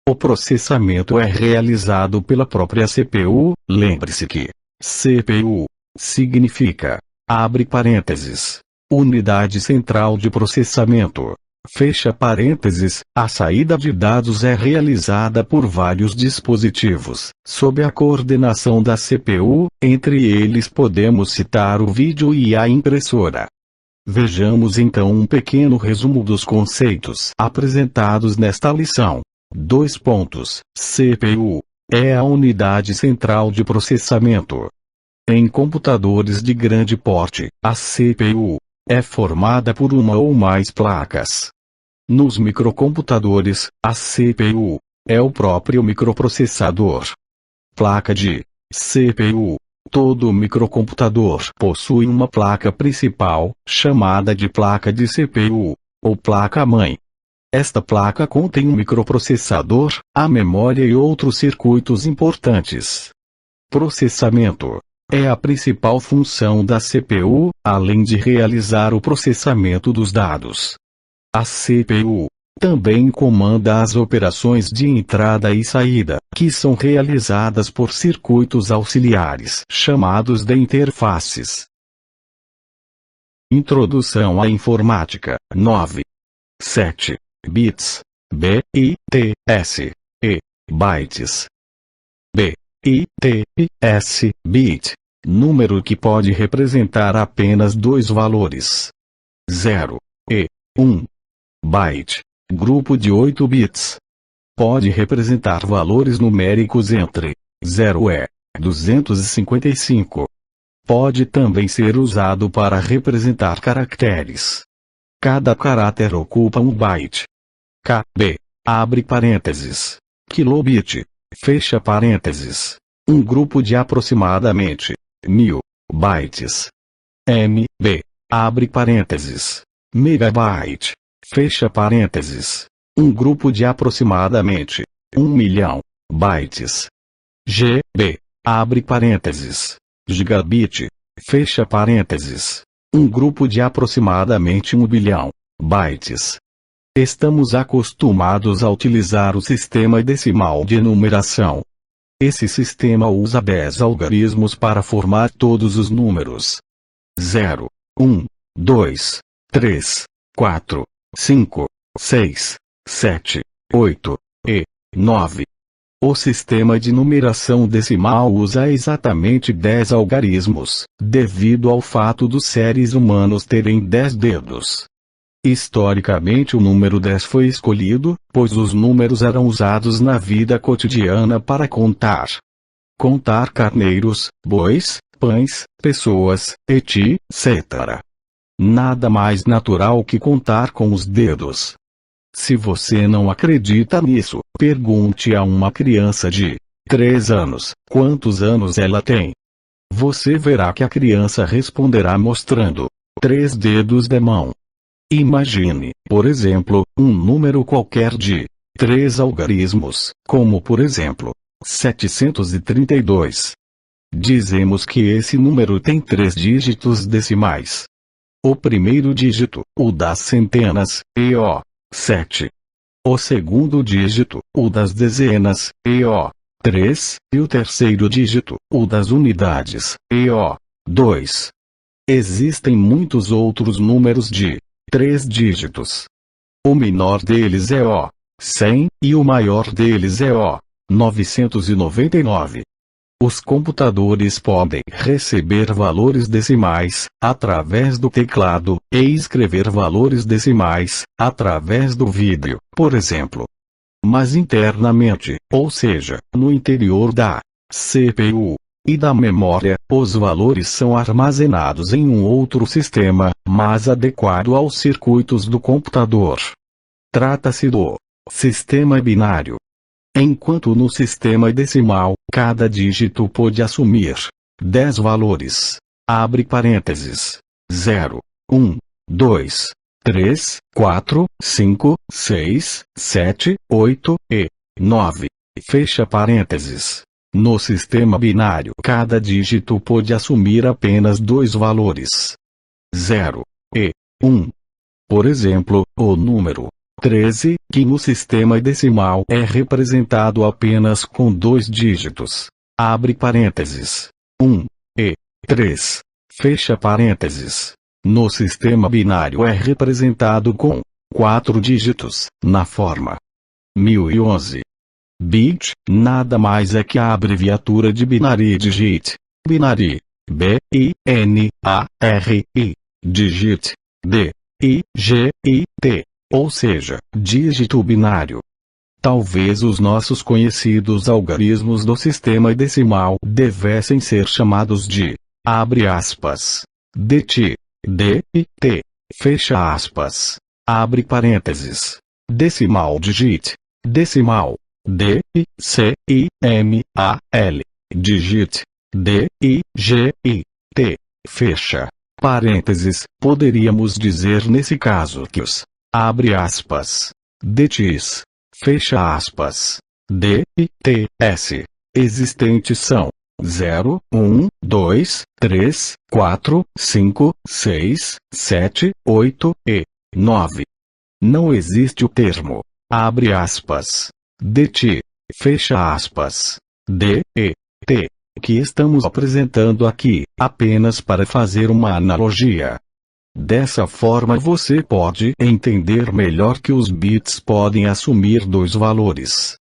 O processamento é realizado pela própria CPU, lembre-se que CPU significa, abre parênteses, unidade central de processamento. Fecha parênteses, a saída de dados é realizada por vários dispositivos, sob a coordenação da CPU, entre eles podemos citar o vídeo e a impressora. Vejamos então um pequeno resumo dos conceitos apresentados nesta lição. CPU é a unidade central de processamento. Em computadores de grande porte, a CPU é formada por uma ou mais placas. Nos microcomputadores, a CPU é o próprio microprocessador. Placa de CPU. Todo microcomputador possui uma placa principal, chamada de placa de CPU, ou placa-mãe. Esta placa contém um microprocessador, a memória e outros circuitos importantes. Processamento é a principal função da CPU, além de realizar o processamento dos dados. A CPU também comanda as operações de entrada e saída, que são realizadas por circuitos auxiliares, chamados de interfaces. Introdução à informática. 9. 7. Bits. B-I-T-S. E. Bytes. B-I-T-S. Bit. Número que pode representar apenas dois valores. 0 e 1. Byte. Grupo de 8 bits. Pode representar valores numéricos entre 0 e 255. Pode também ser usado para representar caracteres. Cada caráter ocupa um byte. KB. Abre parênteses. Kilobit. Fecha parênteses. Um grupo de aproximadamente 1000 bytes. MB. Abre parênteses. Megabyte. Fecha parênteses. Um grupo de aproximadamente 1 milhão bytes. GB. Abre parênteses. Gigabit. Fecha parênteses. Um grupo de aproximadamente 1 bilhão bytes. Estamos acostumados a utilizar o sistema decimal de numeração. Esse sistema usa 10 algarismos para formar todos os números. 0, 1, 2, 3, 4, 5, 6, 7, 8 e 9. O sistema de numeração decimal usa exatamente 10 algarismos, devido ao fato dos seres humanos terem 10 dedos. Historicamente o número 10 foi escolhido, pois os números eram usados na vida cotidiana para contar. Contar carneiros, bois, pães, pessoas, etc. Nada mais natural que contar com os dedos. Se você não acredita nisso, pergunte a uma criança de 3 anos, quantos anos ela tem. Você verá que a criança responderá mostrando 3 dedos da mão. Imagine, por exemplo, um número qualquer de 3 algarismos, como por exemplo, 732. Dizemos que esse número tem 3 dígitos decimais. O primeiro dígito, o das centenas, é o 7. O segundo dígito, o das dezenas, é o 3, e o terceiro dígito, o das unidades, é o 2. Existem muitos outros números de 3 dígitos. O menor deles é o 100, e o maior deles é o 999. Os computadores podem receber valores decimais, através do teclado, e escrever valores decimais, através do vídeo, por exemplo. Mas internamente, ou seja, no interior da CPU e da memória, os valores são armazenados em um outro sistema, mais adequado aos circuitos do computador. Trata-se do sistema binário. Enquanto no sistema decimal, cada dígito pode assumir 10 valores. Abre parênteses. 0, 1, 2, 3, 4, 5, 6, 7, 8 e 9. Fecha parênteses. No sistema binário, cada dígito pode assumir apenas 2 valores. 0 e 1. Por exemplo, o número 13, que no sistema decimal é representado apenas com 2 dígitos. Abre parênteses. 1 e 3. Fecha parênteses. No sistema binário é representado com 4 dígitos, na forma 1011. Bit, nada mais é que a abreviatura de Binary Digit. Binary. B-I-N-A-R-I. Digit. D-I-G-I-T. Ou seja, dígito binário. Talvez os nossos conhecidos algarismos do sistema decimal devessem ser chamados de, abre aspas, DT, D e T, fecha aspas, abre parênteses, decimal digit, decimal, D I C I M A L, digit, D I G I T, fecha parênteses. Poderíamos dizer nesse caso que os, abre aspas, DTs, fecha aspas, D e T S, existentes são 0, 1, 2, 3, 4, 5, 6, 7, 8 e 9. Não existe o termo, abre aspas, DT, fecha aspas, D e T, que estamos apresentando aqui, apenas para fazer uma analogia. Dessa forma você pode entender melhor que os bits podem assumir 2 valores.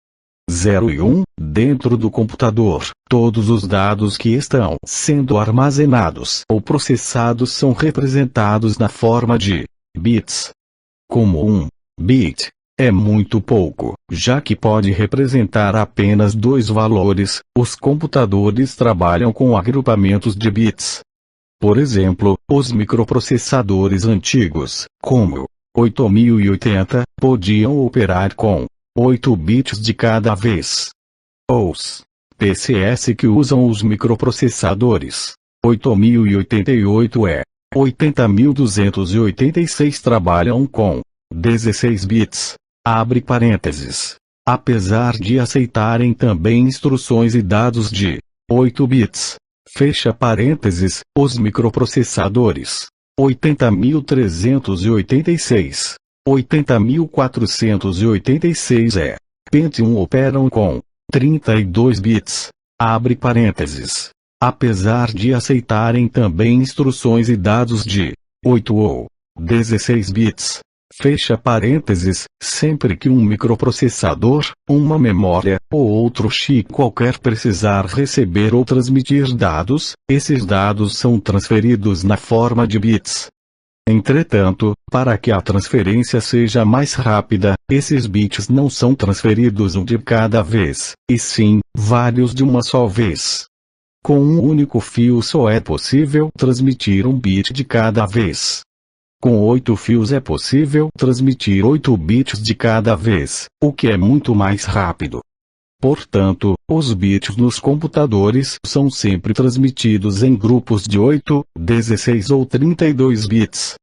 0 e 1, dentro do computador, todos os dados que estão sendo armazenados ou processados são representados na forma de bits. Como um bit é muito pouco, já que pode representar apenas 2 valores, os computadores trabalham com agrupamentos de bits. Por exemplo, os microprocessadores antigos, como o 8080, podiam operar com 8 bits de cada vez. Os PCS que usam os microprocessadores 8088 e 80286 trabalham com 16 bits. Abre parênteses. Apesar de aceitarem também instruções e dados de 8 bits. Fecha parênteses, os microprocessadores 80386 80.486 Pentium operam com 32 bits. Abre parênteses. Apesar de aceitarem também instruções e dados de 8 ou 16 bits. Fecha parênteses, sempre que um microprocessador, uma memória, ou outro chip qualquer precisar receber ou transmitir dados, esses dados são transferidos na forma de bits. Entretanto, para que a transferência seja mais rápida, esses bits não são transferidos um de cada vez, e sim, vários de uma só vez. Com um único fio só é possível transmitir um bit de cada vez. Com 8 fios é possível transmitir 8 bits de cada vez, o que é muito mais rápido. Portanto, os bits nos computadores são sempre transmitidos em grupos de 8, 16 ou 32 bits.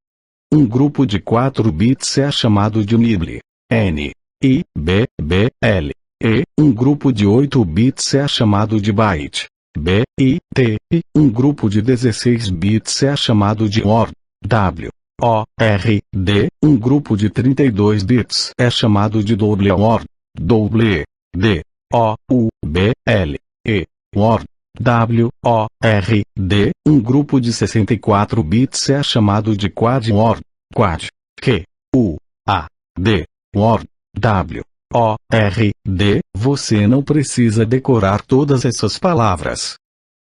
Um grupo de 4 bits é chamado de nibble. N, I, B, B, L. E, um grupo de 8 bits é chamado de byte. B, I, T. Um grupo de 16 bits é chamado de word. W, O, R, D. Um grupo de 32 bits é chamado de double word. W, D, O, U, B, L, E. Word. W, O, R, D. Um grupo de 64 bits é chamado de quad word. Quad. Q, U, A, D. Word. W, O, R, D. Você não precisa decorar todas essas palavras.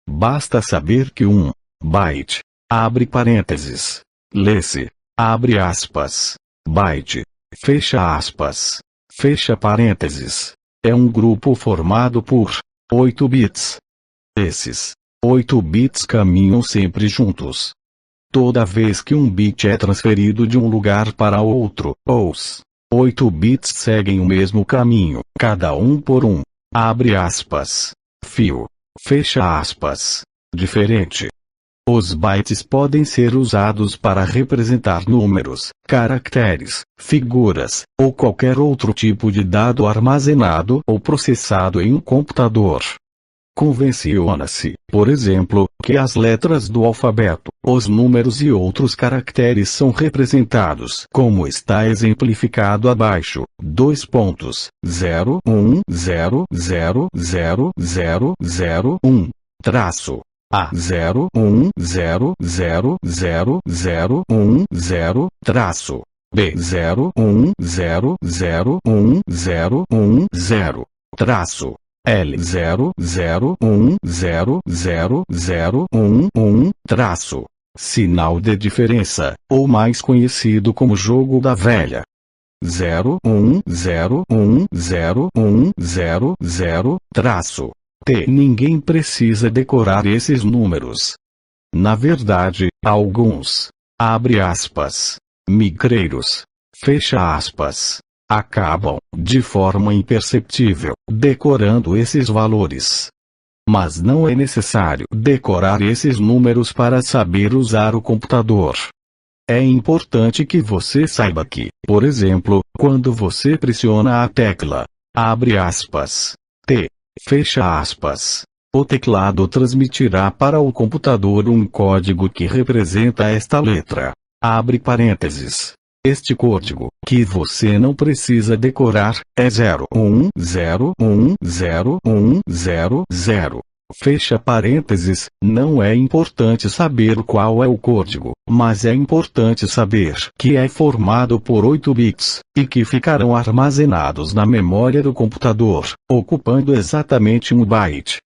Basta saber que um byte, abre parênteses, lê-se, abre aspas, byte, fecha aspas, fecha parênteses, é um grupo formado por 8 bits. Esses 8 bits caminham sempre juntos. Toda vez que um bit é transferido de um lugar para outro, os 8 bits seguem o mesmo caminho, cada um por um, abre aspas, fio, fecha aspas, diferente. Os bytes podem ser usados para representar números, caracteres, figuras, ou qualquer outro tipo de dado armazenado ou processado em um computador. Convenciona-se, por exemplo, que as letras do alfabeto, os números e outros caracteres são representados como está exemplificado abaixo. 2.010000001 traço A 010000010 traço B 0100010 traço L 001000011 traço sinal de diferença, ou mais conhecido como jogo da velha. 0101010 traço T. Ninguém precisa decorar esses números. Na verdade, alguns, abre aspas, migreiros, fecha aspas, acabam, de forma imperceptível, decorando esses valores. Mas não é necessário decorar esses números para saber usar o computador. É importante que você saiba que, por exemplo, quando você pressiona a tecla, abre aspas, T, fecha aspas, o teclado transmitirá para o computador um código que representa esta letra, abre parênteses. Este código, que você não precisa decorar, é 01010100. Fecha parênteses, não é importante saber qual é o código, mas é importante saber que é formado por 8 bits, e que ficarão armazenados na memória do computador, ocupando exatamente um byte.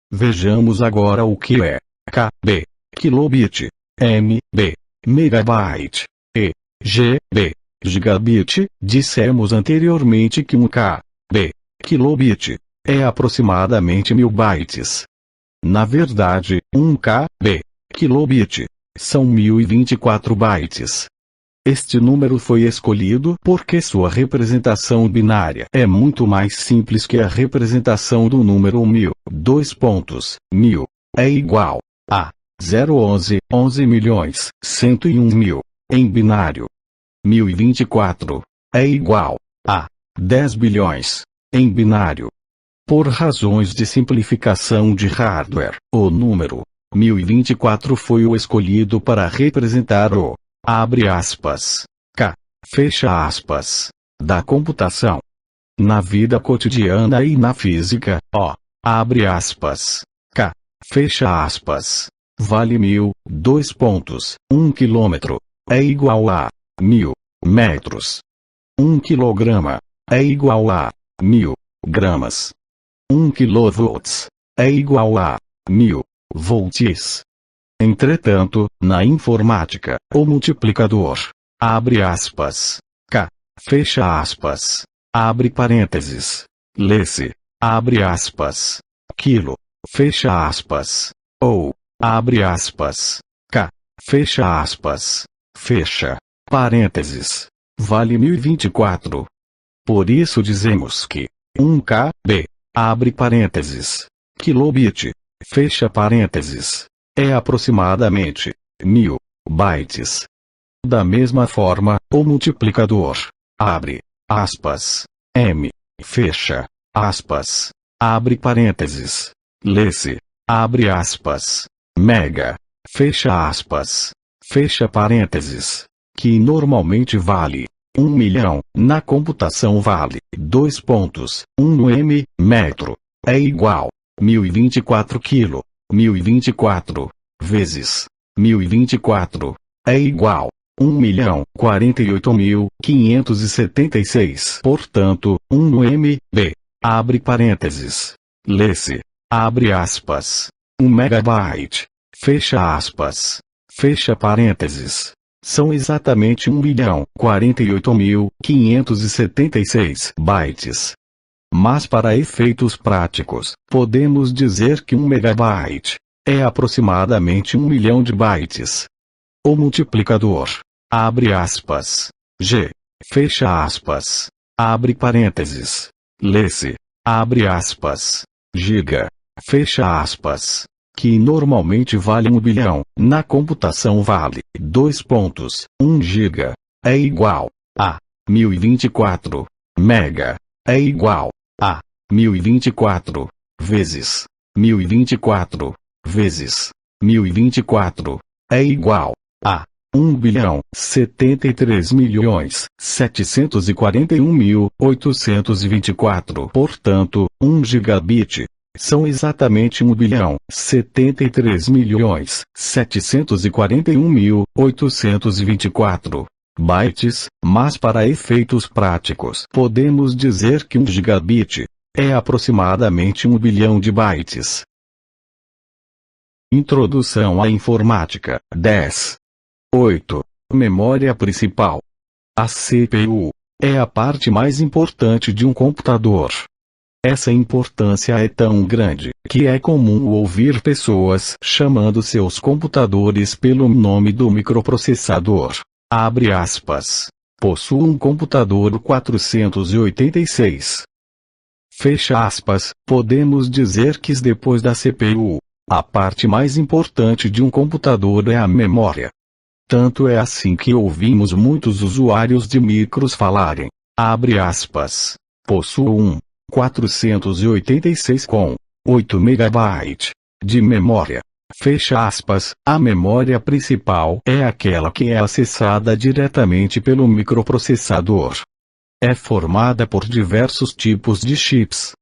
Vejamos agora o que é KB, kilobit, MB, megabyte, e GB, gigabit. Dissemos anteriormente que um KB, kilobit, é aproximadamente 1000 bytes. Na verdade, um KB, kilobit, são 1024 bytes. Este número foi escolhido porque sua representação binária é muito mais simples que a representação do número 1000. 1000 é igual a 011, 11.101.000, em binário. 1024 é igual a 10 bilhões, em binário. Por razões de simplificação de hardware, o número 1024 foi o escolhido para representar o, abre aspas, K, fecha aspas, da computação. Na vida cotidiana e na física, abre aspas, K, fecha aspas, vale 1 quilômetro, é igual a 1000 metros. 1 quilograma, é igual a 1000 gramas. 1 kilovolts, é igual a 1000 volts. Entretanto, na informática, o multiplicador, abre aspas, K, fecha aspas, abre parênteses, lê-se, abre aspas, quilo, fecha aspas, ou, abre aspas, K, fecha aspas, fecha, parênteses, vale 1024. Por isso dizemos que 1 KB, abre parênteses, kilobit, fecha parênteses, é aproximadamente 1000 bytes. Da mesma forma, o multiplicador, abre aspas, M, fecha aspas, abre parênteses, lê-se, abre aspas, mega, fecha aspas, fecha parênteses, que normalmente vale 1 milhão, na computação vale 1 m, metro, é igual 1024 kg, 1024 vezes 1024, é igual 1.048.576. Portanto, 1 MB, abre parênteses, lê-se, abre aspas, 1 megabyte, fecha aspas, fecha parênteses, são exatamente 1.048.576 bytes. Mas para efeitos práticos, podemos dizer que 1 megabyte é aproximadamente 1 milhão de bytes. O multiplicador, abre aspas, G, fecha aspas, abre parênteses, lê-se, abre aspas, giga, fecha aspas, que normalmente vale 1 bilhão, na computação vale 1 giga, é igual a 1024, mega, é igual a 1024 vezes 1024 vezes 1024, é igual a 1.073.741.824. Portanto, 1 gigabit são exatamente 1.073.741.824 bytes, mas para efeitos práticos podemos dizer que 1 gigabit é aproximadamente 1 bilhão de bytes. Introdução à informática 10. 8. Memória principal. A CPU é a parte mais importante de um computador. Essa importância é tão grande que é comum ouvir pessoas chamando seus computadores pelo nome do microprocessador. Abre aspas. Possuo um computador 486. Fecha aspas. Podemos dizer que depois da CPU, a parte mais importante de um computador é a memória. Tanto é assim que ouvimos muitos usuários de micros falarem, abre aspas, possuo um 486 com 8 MB de memória. Fecha aspas, a memória principal é aquela que é acessada diretamente pelo microprocessador. É formada por diversos tipos de chips.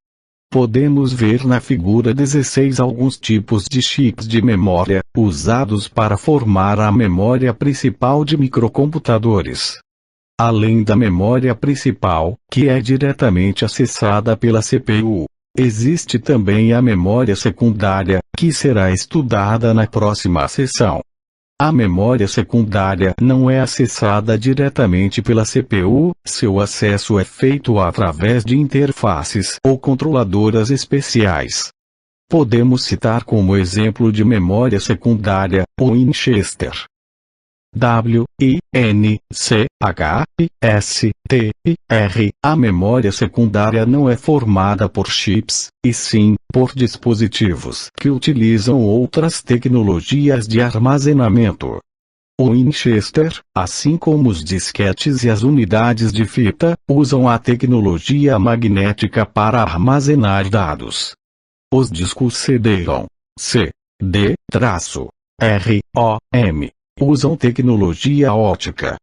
Podemos ver na figura 16 alguns tipos de chips de memória, usados para formar a memória principal de microcomputadores. Além da memória principal, que é diretamente acessada pela CPU, existe também a memória secundária, que será estudada na próxima sessão. A memória secundária não é acessada diretamente pela CPU, seu acesso é feito através de interfaces ou controladoras especiais. Podemos citar como exemplo de memória secundária, o Winchester. WINCHESTER. A memória secundária não é formada por chips, e sim, por dispositivos que utilizam outras tecnologias de armazenamento. O Winchester, assim como os disquetes e as unidades de fita, usam a tecnologia magnética para armazenar dados. Os discos CD-ROM, CD-ROM, usam tecnologia óptica.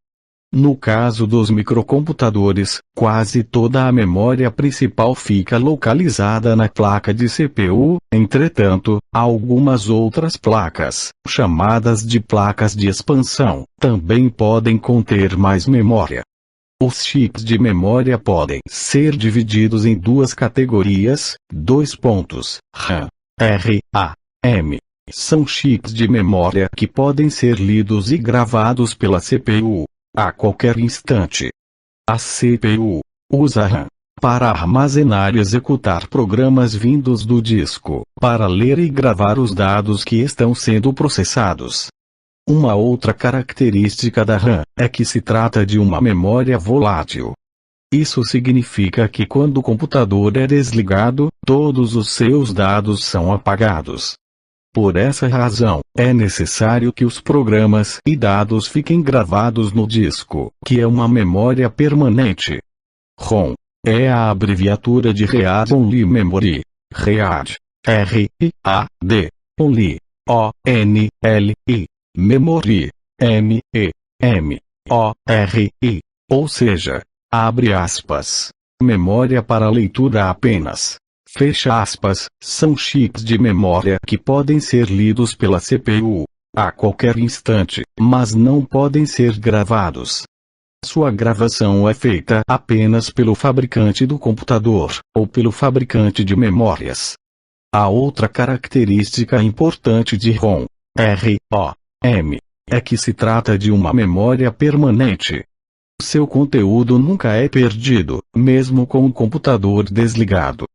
No caso dos microcomputadores, quase toda a memória principal fica localizada na placa de CPU, entretanto, algumas outras placas, chamadas de placas de expansão, também podem conter mais memória. Os chips de memória podem ser divididos em duas categorias, RAM, RAM. São chips de memória que podem ser lidos e gravados pela CPU a qualquer instante. A CPU usa RAM para armazenar e executar programas vindos do disco, para ler e gravar os dados que estão sendo processados. Uma outra característica da RAM é que se trata de uma memória volátil. Isso significa que quando o computador é desligado, todos os seus dados são apagados. Por essa razão, é necessário que os programas e dados fiquem gravados no disco, que é uma memória permanente. ROM é a abreviatura de Read Only Memory. Read, R-I-A-D, Only, O-N-L-I, Memory, M-E-M-O-R-I, ou seja, abre aspas, memória para leitura apenas. Fecha aspas, são chips de memória que podem ser lidos pela CPU a qualquer instante, mas não podem ser gravados. Sua gravação é feita apenas pelo fabricante do computador, ou pelo fabricante de memórias. A outra característica importante de ROM, R-O-M, é que se trata de uma memória permanente. Seu conteúdo nunca é perdido, mesmo com o computador desligado.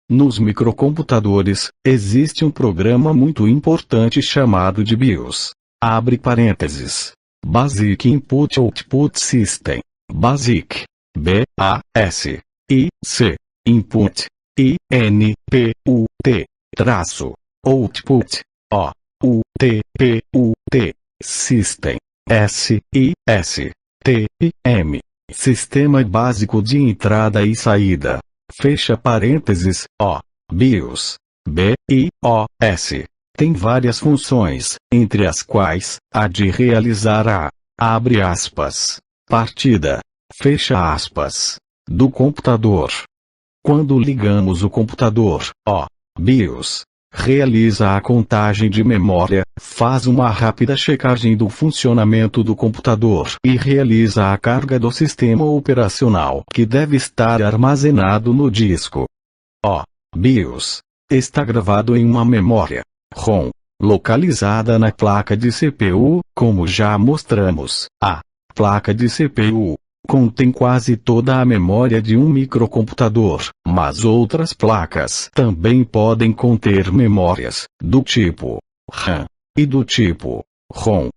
Nos microcomputadores, existe um programa muito importante chamado de BIOS. Abre parênteses. Basic Input Output System. Basic. B-A-S-I-C. Input. I-N-P-U-T. Traço. Output. O-U-T-P-U-T. System. S-I-S-T-M. Sistema básico de entrada e saída. Fecha parênteses, BIOS. B-I-O-S. Tem várias funções, entre as quais, a de realizar a, abre aspas, partida, fecha aspas, do computador. Quando ligamos o computador, BIOS, realiza a contagem de memória, faz uma rápida checagem do funcionamento do computador e realiza a carga do sistema operacional que deve estar armazenado no disco. BIOS está gravado em uma memória ROM, localizada na placa de CPU, como já mostramos. A placa de CPU contém quase toda a memória de um microcomputador, mas outras placas também podem conter memórias, do tipo RAM, e do tipo ROM.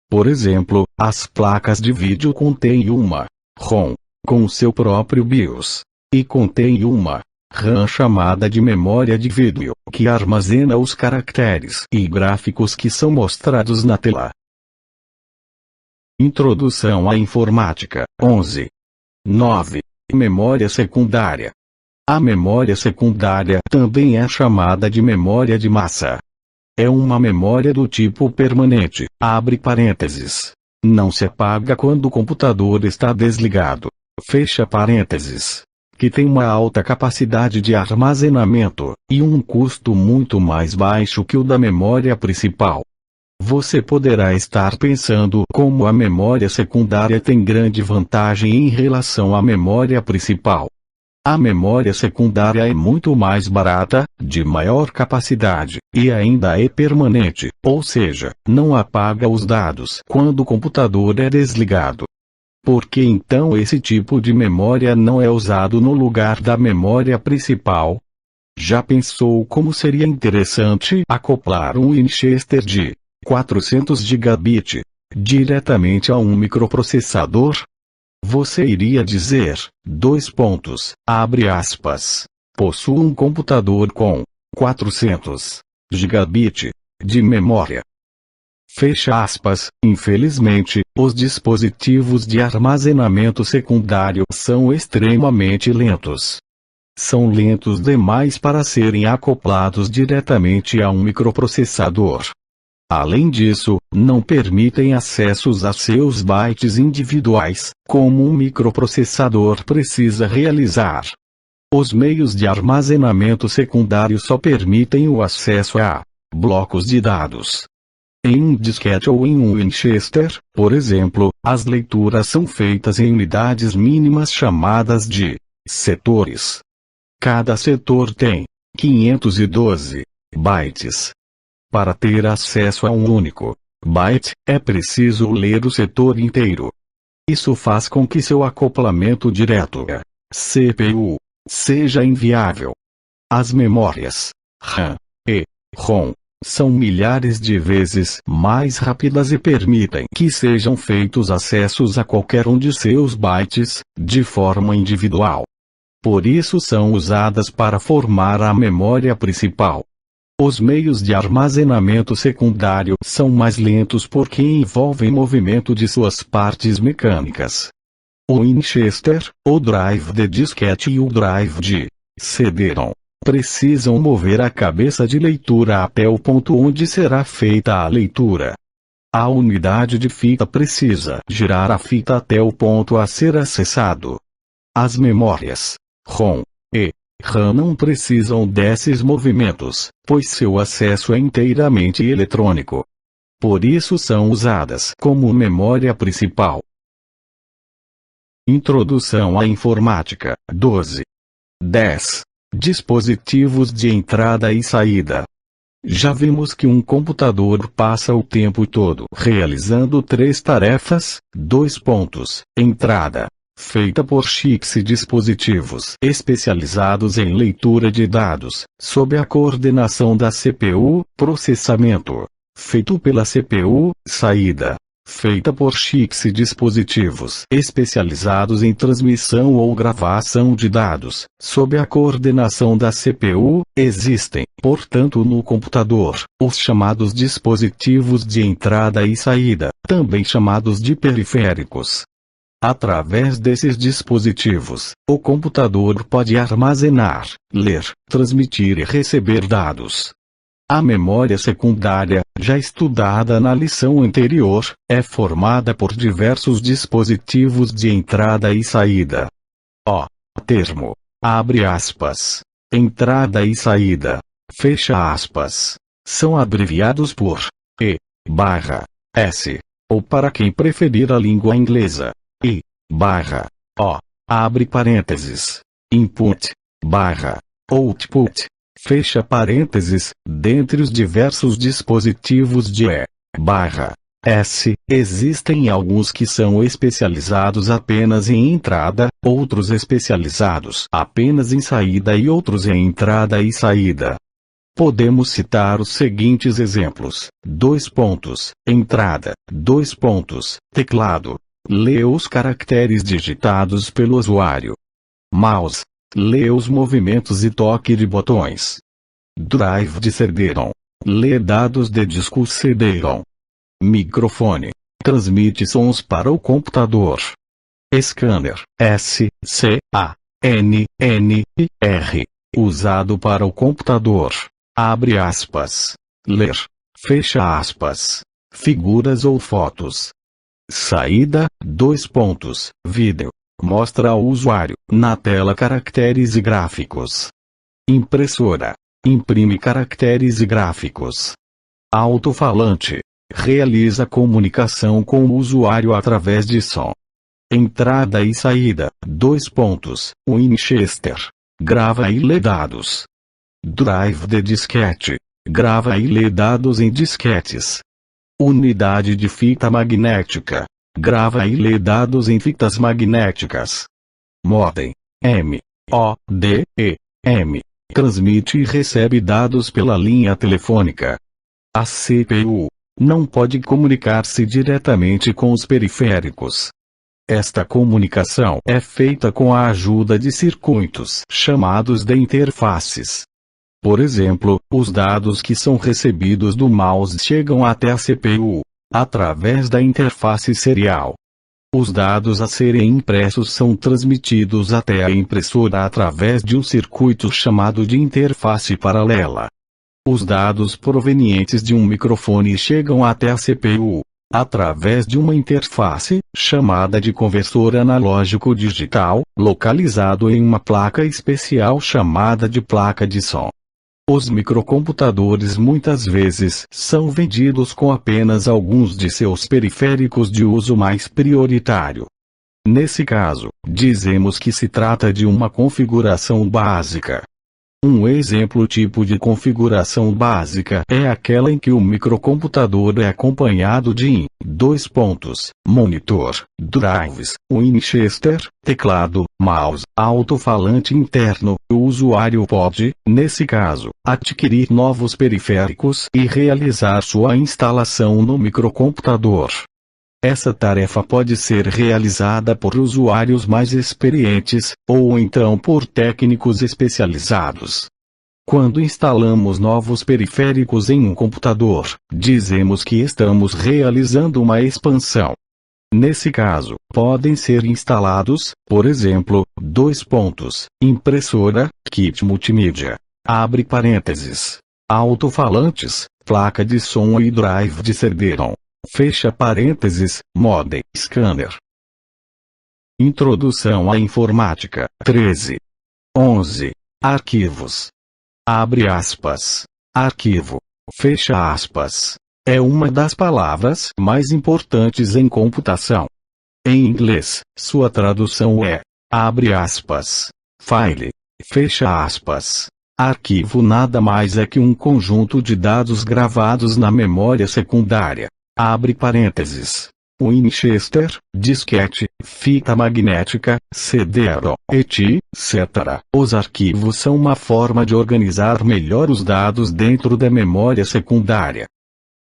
Por exemplo, as placas de vídeo contêm uma ROM, com seu próprio BIOS, e contém uma RAM chamada de memória de vídeo, que armazena os caracteres e gráficos que são mostrados na tela. Introdução à Informática, 11. 9. Memória secundária. A memória secundária também é chamada de memória de massa. É uma memória do tipo permanente, abre parênteses. Não se apaga quando o computador está desligado. Fecha parênteses. Que tem uma alta capacidade de armazenamento, e um custo muito mais baixo que o da memória principal. Você poderá estar pensando como a memória secundária tem grande vantagem em relação à memória principal. A memória secundária é muito mais barata, de maior capacidade, e ainda é permanente, ou seja, não apaga os dados quando o computador é desligado. Por que então esse tipo de memória não é usado no lugar da memória principal? Já pensou como seria interessante acoplar um Winchester de 400 gigabit diretamente a um microprocessador? Você iria dizer, abre aspas, possuo um computador com 400 gigabit de memória. Fecha aspas. Infelizmente, os dispositivos de armazenamento secundário são extremamente lentos. São lentos demais para serem acoplados diretamente a um microprocessador. Além disso, não permitem acessos a seus bytes individuais, como um microprocessador precisa realizar. Os meios de armazenamento secundário só permitem o acesso a blocos de dados. Em um disquete ou em um Winchester, por exemplo, as leituras são feitas em unidades mínimas chamadas de setores. Cada setor tem 512 bytes. Para ter acesso a um único byte, é preciso ler o setor inteiro. Isso faz com que seu acoplamento direto à CPU seja inviável. As memórias RAM e ROM são milhares de vezes mais rápidas e permitem que sejam feitos acessos a qualquer um de seus bytes, de forma individual. Por isso são usadas para formar a memória principal. Os meios de armazenamento secundário são mais lentos porque envolvem movimento de suas partes mecânicas. O Winchester, o drive de disquete e o drive de CD-ROM precisam mover a cabeça de leitura até o ponto onde será feita a leitura. A unidade de fita precisa girar a fita até o ponto a ser acessado. As memórias ROM e RAM não precisam desses movimentos, pois seu acesso é inteiramente eletrônico. Por isso são usadas como memória principal. Introdução à informática. 10. Dispositivos de entrada e saída. Já vimos que um computador passa o tempo todo realizando 3 tarefas. Entrada, feita por chips e dispositivos especializados em leitura de dados, sob a coordenação da CPU. Processamento, feito pela CPU. Saída, feita por chips e dispositivos especializados em transmissão ou gravação de dados, sob a coordenação da CPU. Existem, portanto, no computador, os chamados dispositivos de entrada e saída, também chamados de periféricos. Através desses dispositivos, o computador pode armazenar, ler, transmitir e receber dados. A memória secundária, já estudada na lição anterior, é formada por diversos dispositivos de entrada e saída. O termo, abre aspas, entrada e saída, fecha aspas, são abreviados por E/S, ou para quem preferir a língua inglesa, I/O, abre parênteses, input/output. Fecha parênteses, dentre os diversos dispositivos de E/S, existem alguns que são especializados apenas em entrada, outros especializados apenas em saída e outros em entrada e saída. Podemos citar os seguintes exemplos: entrada, teclado, lê os caracteres digitados pelo usuário. Mouse, lê os movimentos e toque de botões. Drive de CD-ROM, lê dados de disco CD-ROM. Microfone, transmite sons para o computador. Scanner, SCANNR, usado para o computador. Abre aspas. Ler, fecha aspas. Figuras ou fotos. Saída, vídeo. Mostra ao usuário, na tela, caracteres e gráficos. Impressora, imprime caracteres e gráficos. Alto-falante, realiza comunicação com o usuário através de som. Entrada e saída, Winchester, grava e lê dados. Drive de disquete, grava e lê dados em disquetes. Unidade de fita magnética, grava e lê dados em fitas magnéticas. Modem, MODEM, transmite e recebe dados pela linha telefônica. A CPU não pode comunicar-se diretamente com os periféricos. Esta comunicação é feita com a ajuda de circuitos chamados de interfaces. Por exemplo, os dados que são recebidos do mouse chegam até a CPU através da interface serial. Os dados a serem impressos são transmitidos até a impressora através de um circuito chamado de interface paralela. Os dados provenientes de um microfone chegam até a CPU, através de uma interface, chamada de conversor analógico digital, localizado em uma placa especial chamada de placa de som. Os microcomputadores muitas vezes são vendidos com apenas alguns de seus periféricos de uso mais prioritário. Nesse caso, dizemos que se trata de uma configuração básica. Um exemplo tipo de configuração básica é aquela em que o microcomputador é acompanhado de monitor, drives, Winchester, teclado, mouse, alto-falante interno. O usuário pode, nesse caso, adquirir novos periféricos e realizar sua instalação no microcomputador. Essa tarefa pode ser realizada por usuários mais experientes, ou então por técnicos especializados. Quando instalamos novos periféricos em um computador, dizemos que estamos realizando uma expansão. Nesse caso, podem ser instalados, por exemplo, impressora, kit multimídia, abre parênteses, alto-falantes, placa de som e drive de CD-ROM. Fecha parênteses, modem, scanner. Introdução à informática. 13. 11. Arquivos. Abre aspas. Arquivo. Fecha aspas. É uma das palavras mais importantes em computação. Em inglês, sua tradução é, abre aspas, file. Fecha aspas. Arquivo nada mais é que um conjunto de dados gravados na memória secundária. Abre parênteses. Winchester, disquete, fita magnética, CD-ROM, etc. Os arquivos são uma forma de organizar melhor os dados dentro da memória secundária.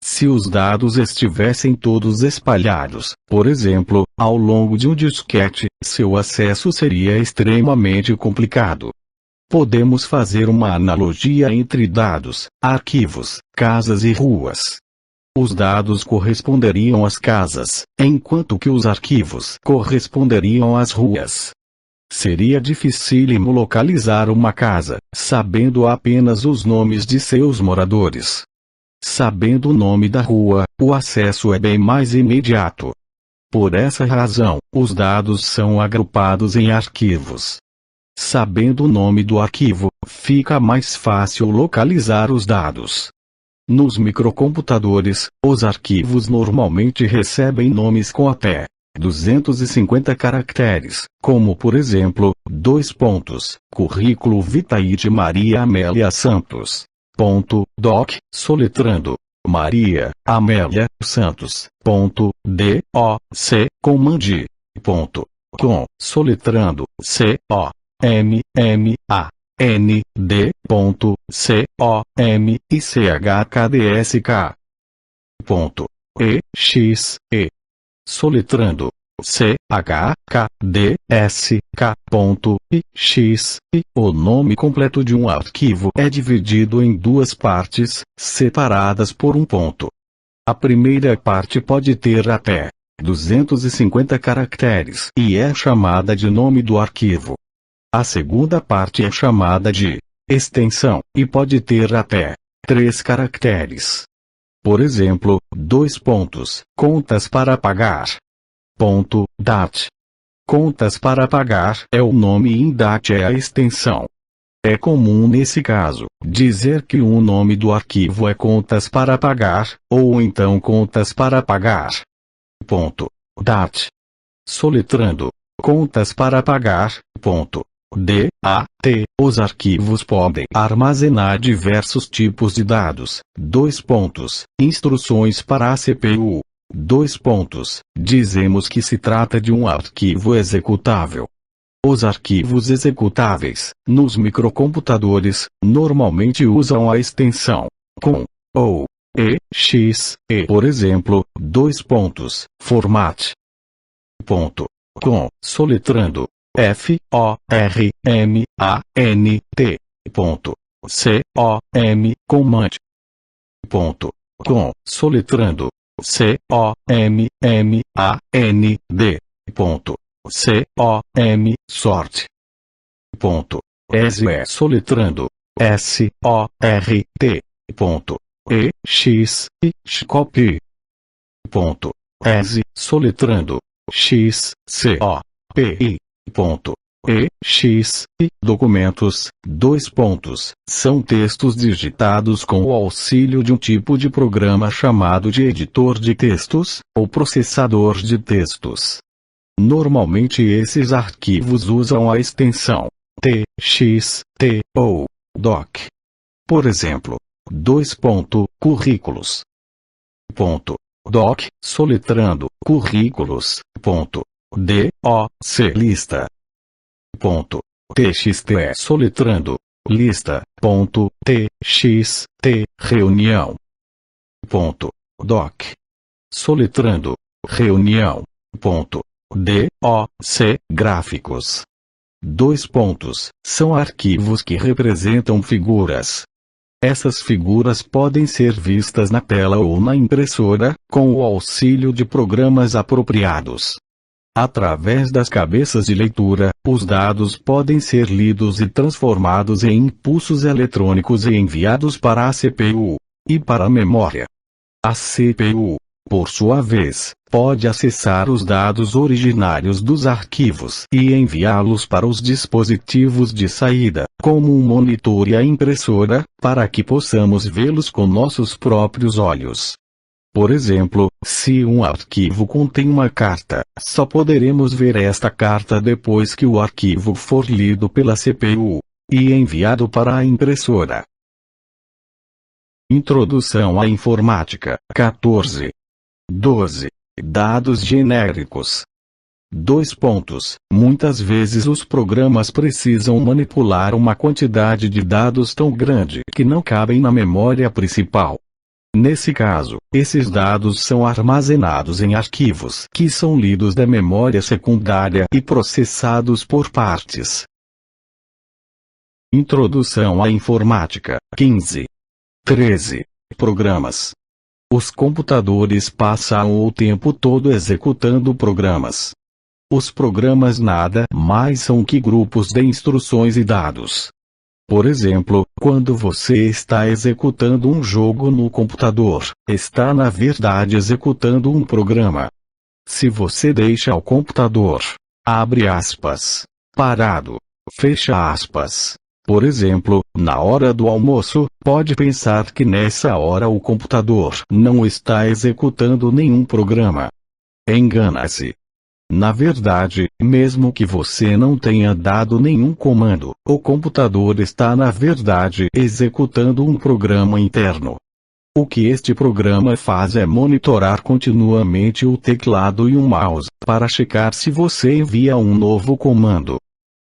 Se os dados estivessem todos espalhados, por exemplo, ao longo de um disquete, seu acesso seria extremamente complicado. Podemos fazer uma analogia entre dados, arquivos, casas e ruas. Os dados corresponderiam às casas, enquanto que os arquivos corresponderiam às ruas. Seria dificílimo localizar uma casa, sabendo apenas os nomes de seus moradores. Sabendo o nome da rua, o acesso é bem mais imediato. Por essa razão, os dados são agrupados em arquivos. Sabendo o nome do arquivo, fica mais fácil localizar os dados. Nos microcomputadores, os arquivos normalmente recebem nomes com até 250 caracteres, como por exemplo, currículo vitae de Maria Amélia Santos. Doc, soletrando, Maria Amélia Santos. Command. Com, soletrando, COMMAND.COMICHKDSK. EXE. Soletrando, CHKDSK.exe. O nome completo de um arquivo é dividido em duas partes, separadas por um ponto. A primeira parte pode ter até 250 caracteres e é chamada de nome do arquivo. A segunda parte é chamada de extensão e pode ter até 3 caracteres. Por exemplo, contas para pagar. DAT. Contas para pagar é o nome e DAT é a extensão. É comum nesse caso, dizer que o nome do arquivo é contas para pagar, ou então contas para pagar. DAT. Soletrando, contas para pagar. DAT. Os arquivos podem armazenar diversos tipos de dados. Instruções para a CPU. Dizemos que se trata de um arquivo executável. Os arquivos executáveis, nos microcomputadores, normalmente usam a extensão COM ou EXE. Por exemplo, format. Com, soletrando, FORMAT. Command. Com, soletrando, COMMAND. Sort. EXE soletrando, SORT. X, copy. Exe, soletrando. X, C, O, P, I. X, documentos, são textos digitados com o auxílio de um tipo de programa chamado de editor de textos, ou processador de textos. Normalmente esses arquivos usam a extensão TXT ou DOC. Por exemplo, currículos. DOC, soletrando, currículos, DOC lista. TXT soletrando, lista, TXT reunião. DOC. Soletrando, reunião. DOC gráficos. São arquivos que representam figuras. Essas figuras podem ser vistas na tela ou na impressora, com o auxílio de programas apropriados. Através das cabeças de leitura, os dados podem ser lidos e transformados em impulsos eletrônicos e enviados para a CPU e para a memória. A CPU, por sua vez, pode acessar os dados originários dos arquivos e enviá-los para os dispositivos de saída, como um monitor e a impressora, para que possamos vê-los com nossos próprios olhos. Por exemplo, se um arquivo contém uma carta, só poderemos ver esta carta depois que o arquivo for lido pela CPU e enviado para a impressora. Introdução à Informática, 14. 12. Dados genéricos. Muitas vezes os programas precisam manipular uma quantidade de dados tão grande que não cabem na memória principal. Nesse caso, esses dados são armazenados em arquivos que são lidos da memória secundária e processados por partes. Introdução à Informática, 15. 13. Programas. Os computadores passam o tempo todo executando programas. Os programas nada mais são que grupos de instruções e dados. Por exemplo, quando você está executando um jogo no computador, está na verdade executando um programa. Se você deixa o computador, abre aspas, parado, fecha aspas. Por exemplo, na hora do almoço, pode pensar que nessa hora o computador não está executando nenhum programa. Engana-se. Na verdade, mesmo que você não tenha dado nenhum comando, o computador está na verdade executando um programa interno. O que este programa faz é monitorar continuamente o teclado e o mouse, para checar se você envia um novo comando.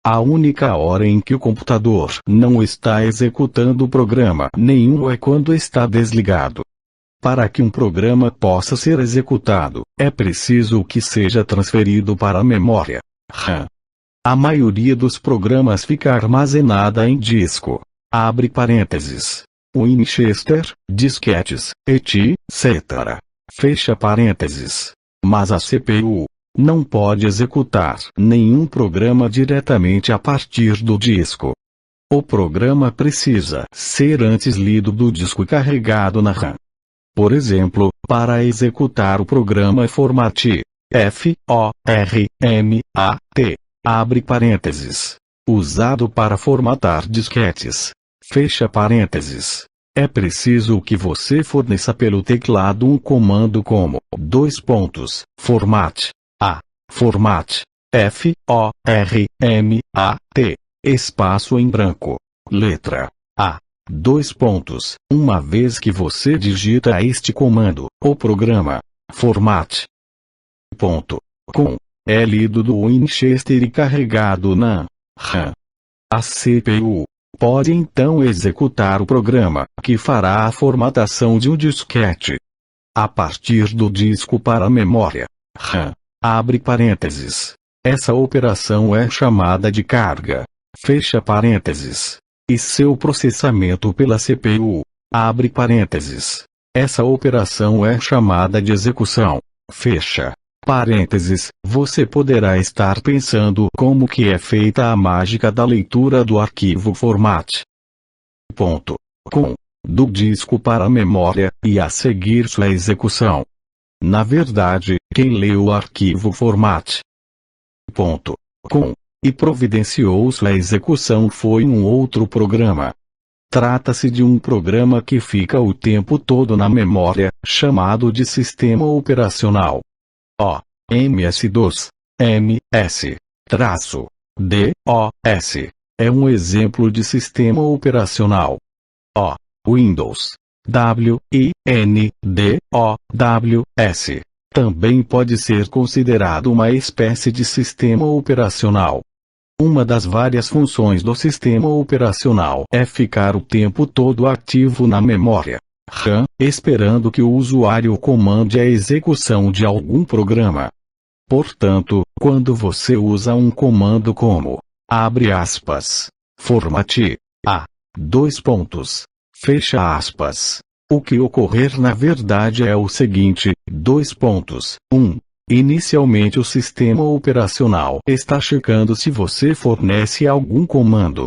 A única hora em que o computador não está executando programa nenhum é quando está desligado. Para que um programa possa ser executado, é preciso que seja transferido para a memória RAM. A maioria dos programas fica armazenada em disco. Abre parênteses. Winchester, disquetes, etc. Fecha parênteses. Mas a CPU não pode executar nenhum programa diretamente a partir do disco. O programa precisa ser antes lido do disco e carregado na RAM. Por exemplo, para executar o programa Format, F-O-R-M-A-T, abre parênteses, usado para formatar disquetes, fecha parênteses, é preciso que você forneça pelo teclado um comando como, format, A, format, F-O-R-M-A-T, espaço em branco, letra A. Uma vez que você digita este comando, o programa format .com é lido do Winchester e carregado na RAM. A CPU pode então executar o programa que fará a formatação de um disquete a partir do disco para a memória RAM. Abre parênteses. Essa operação é chamada de carga. Fecha parênteses. E seu processamento pela CPU, abre parênteses. Essa operação é chamada de execução, fecha parênteses. Você poderá estar pensando como que é feita a mágica da leitura do arquivo format.com. do disco para a memória, e a seguir sua execução. Na verdade, quem leu o arquivo format.com e providenciou sua execução foi um outro programa. Trata-se de um programa que fica o tempo todo na memória, chamado de Sistema Operacional. O MS-DOS, MS-DOS, é um exemplo de sistema operacional. O Windows, WINDOWS, também pode ser considerado uma espécie de sistema operacional. Uma das várias funções do sistema operacional é ficar o tempo todo ativo na memória RAM, esperando que o usuário comande a execução de algum programa. Portanto, quando você usa um comando como abre aspas, format a, dois pontos, fecha aspas, o que ocorrer na verdade é o seguinte, dois pontos, 1. Inicialmente o sistema operacional está checando se você fornece algum comando.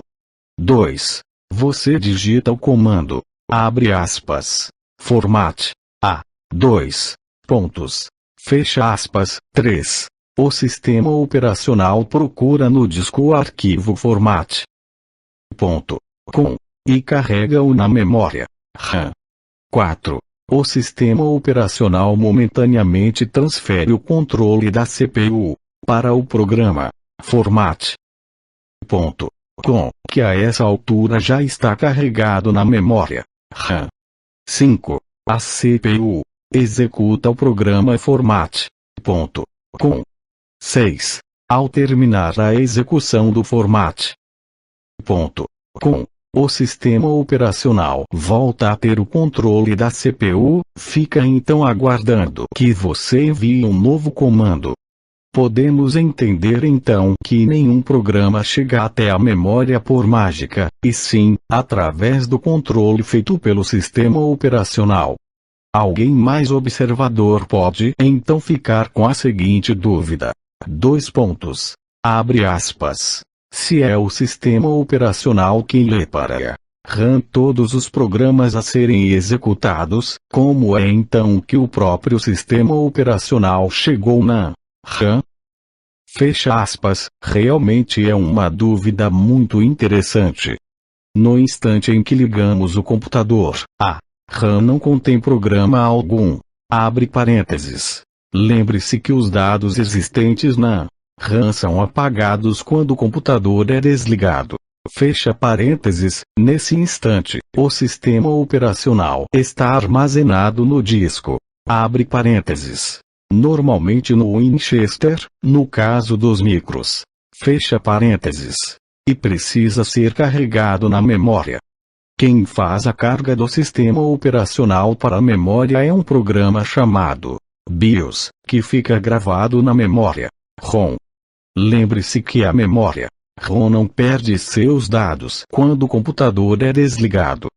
2. Você digita o comando, abre aspas, format a, dois pontos, fecha aspas, 3. O sistema operacional procura no disco o arquivo format.com e carrega-o na memória RAM. 4. O sistema operacional momentaneamente transfere o controle da CPU para o programa format.com, que a essa altura já está carregado na memória RAM. 5. A CPU executa o programa format.com. 6. Ao terminar a execução do format.com, o sistema operacional volta a ter o controle da CPU, fica então aguardando que você envie um novo comando. Podemos entender então que nenhum programa chega até a memória por mágica, e sim, através do controle feito pelo sistema operacional. Alguém mais observador pode então ficar com a seguinte dúvida. Dois pontos. Abre aspas. Se é o sistema operacional quem lê para a RAM todos os programas a serem executados, como é então que o próprio sistema operacional chegou na RAM? Fecha aspas, realmente é uma dúvida muito interessante. No instante em que ligamos o computador, a RAM não contém programa algum. Abre parênteses. Lembre-se que os dados existentes na RAM são apagados quando o computador é desligado. Fecha parênteses, nesse instante, o sistema operacional está armazenado no disco. Abre parênteses. Normalmente no Winchester, no caso dos micros. Fecha parênteses. E precisa ser carregado na memória. Quem faz a carga do sistema operacional para a memória é um programa chamado BIOS, que fica gravado na memória ROM. Lembre-se que a memória ROM não perde seus dados quando o computador é desligado.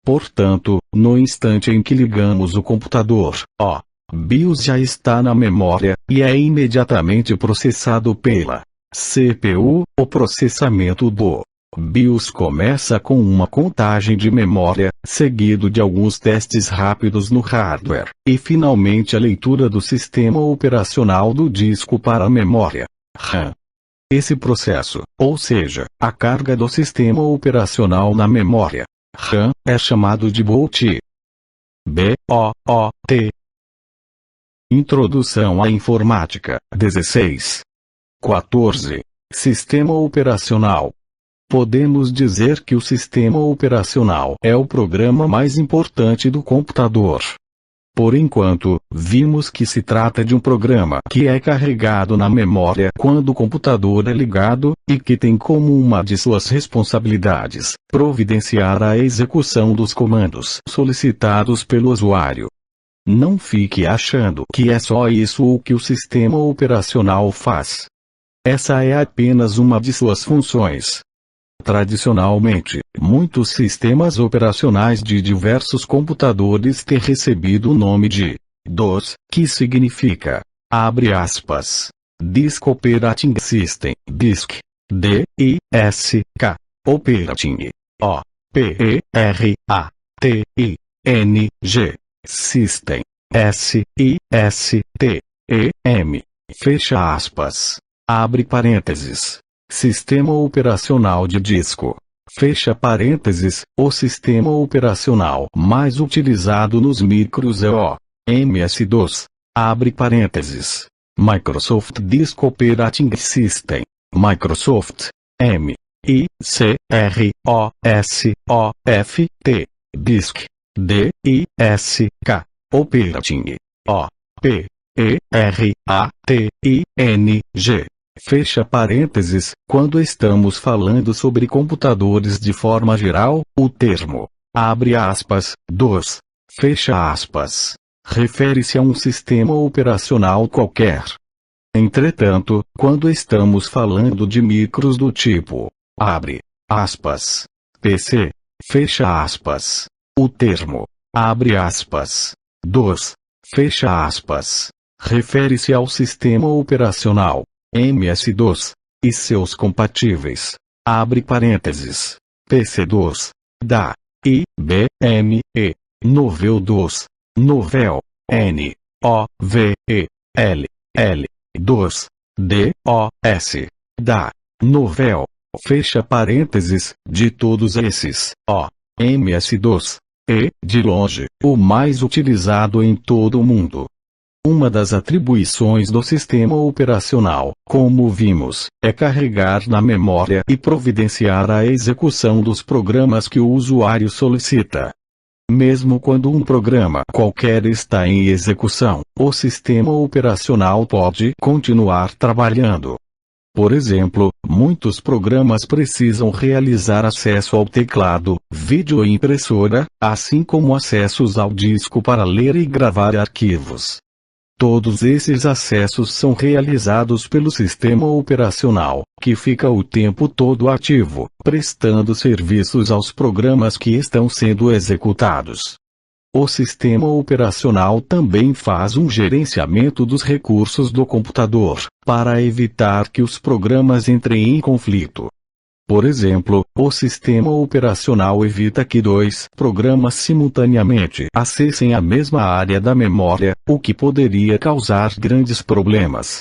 Portanto, no instante em que ligamos o computador, o BIOS já está na memória, e é imediatamente processado pela CPU. O processamento do BIOS começa com uma contagem de memória, seguido de alguns testes rápidos no hardware, e finalmente a leitura do sistema operacional do disco para a memória RAM. Esse processo, ou seja, a carga do sistema operacional na memória RAM, é chamado de boot. B-O-O-T. Introdução à Informática, 16. 14. Sistema operacional. Podemos dizer que o sistema operacional é o programa mais importante do computador. Por enquanto, vimos que se trata de um programa que é carregado na memória quando o computador é ligado, e que tem como uma de suas responsabilidades providenciar a execução dos comandos solicitados pelo usuário. Não fique achando que é só isso o que o sistema operacional faz. Essa é apenas uma de suas funções. Tradicionalmente, muitos sistemas operacionais de diversos computadores têm recebido o nome de DOS, que significa, abre aspas, Disk Operating System, DISC, D-I-S-K, Operating, O-P-E-R-A, T I N G System S I S T E M fecha aspas, abre parênteses, sistema operacional de disco, fecha parênteses, o sistema operacional mais utilizado nos micros é o MS-DOS, abre parênteses, Microsoft Disk Operating System, Microsoft M I C R O S O F T Disk D I S K Operating O P E R A T I N G fecha parênteses, quando estamos falando sobre computadores de forma geral, o termo, abre aspas, DOS, fecha aspas, refere-se a um sistema operacional qualquer. Entretanto, quando estamos falando de micros do tipo, abre aspas, PC, fecha aspas, o termo, abre aspas, DOS, fecha aspas, refere-se ao sistema operacional, MS-DOS, e seus compatíveis, abre parênteses, PC-DOS, da IBM e Novell-DOS, Novell, N, O, V, E, L, L, DOS, DOS, da Novell, fecha parênteses, de todos esses, o MS-DOS, e, de longe, o mais utilizado em todo o mundo. Uma das atribuições do sistema operacional, como vimos, é carregar na memória e providenciar a execução dos programas que o usuário solicita. Mesmo quando um programa qualquer está em execução, o sistema operacional pode continuar trabalhando. Por exemplo, muitos programas precisam realizar acesso ao teclado, vídeo e impressora, assim como acessos ao disco para ler e gravar arquivos. Todos esses acessos são realizados pelo sistema operacional, que fica o tempo todo ativo, prestando serviços aos programas que estão sendo executados. O sistema operacional também faz um gerenciamento dos recursos do computador, para evitar que os programas entrem em conflito. Por exemplo, o sistema operacional evita que dois programas simultaneamente acessem a mesma área da memória, o que poderia causar grandes problemas.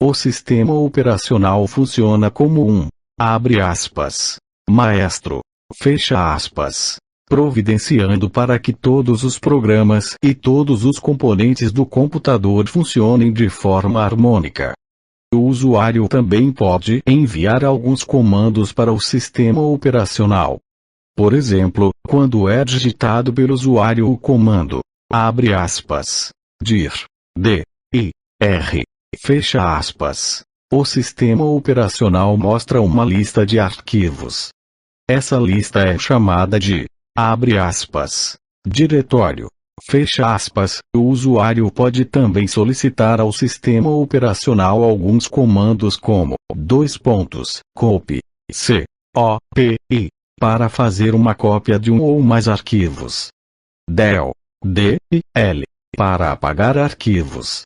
O sistema operacional funciona como um, abre aspas, maestro, fecha aspas, providenciando para que todos os programas e todos os componentes do computador funcionem de forma harmônica. O usuário também pode enviar alguns comandos para o sistema operacional. Por exemplo, quando é digitado pelo usuário o comando, abre aspas, dir, d, i, r, fecha aspas, o sistema operacional mostra uma lista de arquivos. Essa lista é chamada de, abre aspas, diretório. Fecha aspas, o usuário pode também solicitar ao sistema operacional alguns comandos como, copy, c-o-p-i, para fazer uma cópia de um ou mais arquivos. del, d-l, para apagar arquivos.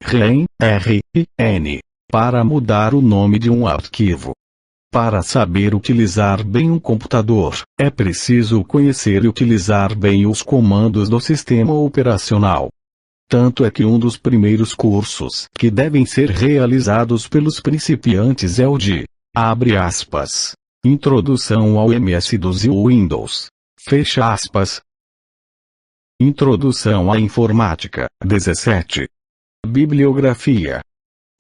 ren, r-n, para mudar o nome de um arquivo. Para saber utilizar bem um computador, é preciso conhecer e utilizar bem os comandos do sistema operacional. Tanto é que um dos primeiros cursos que devem ser realizados pelos principiantes é o de, abre aspas, Introdução ao MS-DOS e Windows, fecha aspas. Introdução à Informática, 17. Bibliografia.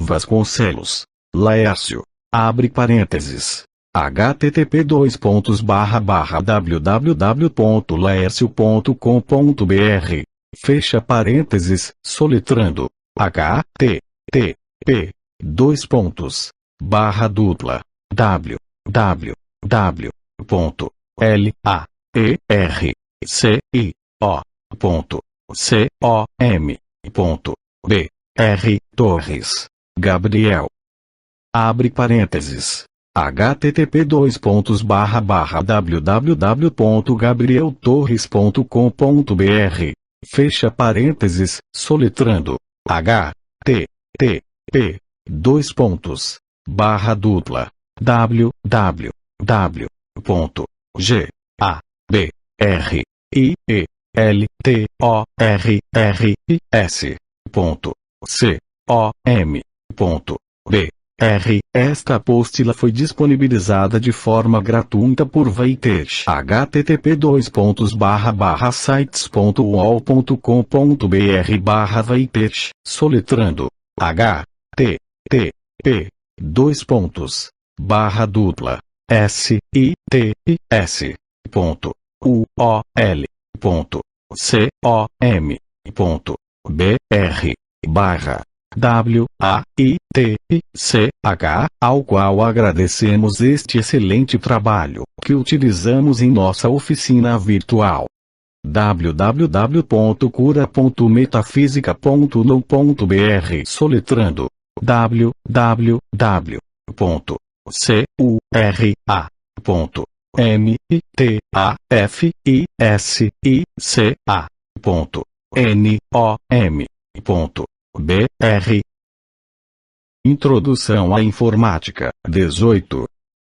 Vasconcelos, Laércio. Abre parênteses. http://www.laercio.com.br. Fecha parênteses, soletrando. http, www.laercio.com.br Torres, Gabriel. Abre parênteses. http://www.gabrieltorres.com.br. Fecha parênteses, soletrando. http://www.gabrr I E L T O R R I S. C O M. B R. Esta apostila foi disponibilizada de forma gratuita por Vaitech. http://sites.uol.com.br/Vaitech, soletrando https://uol.com.br/WAITCH, ao qual agradecemos este excelente trabalho, que utilizamos em nossa oficina virtual. www.cura.metafísica.com.br, soletrando www.cura.metafisica.com.br. Introdução à Informática. 18.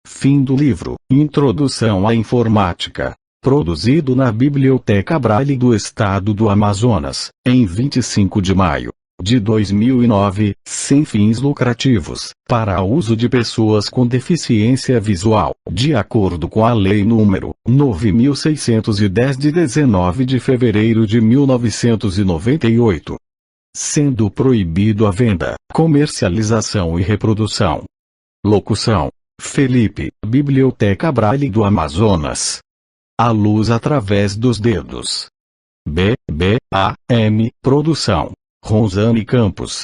Fim do livro Introdução à Informática, produzido na Biblioteca Braille do Estado do Amazonas, em 25 de maio de 2009, sem fins lucrativos, para uso de pessoas com deficiência visual, de acordo com a Lei nº 9.610 de 19 de fevereiro de 1998. Sendo proibido a venda, comercialização e reprodução. Locução: Felipe, Biblioteca Braille do Amazonas. A luz através dos dedos. B A M. Produção: Rosane Campos.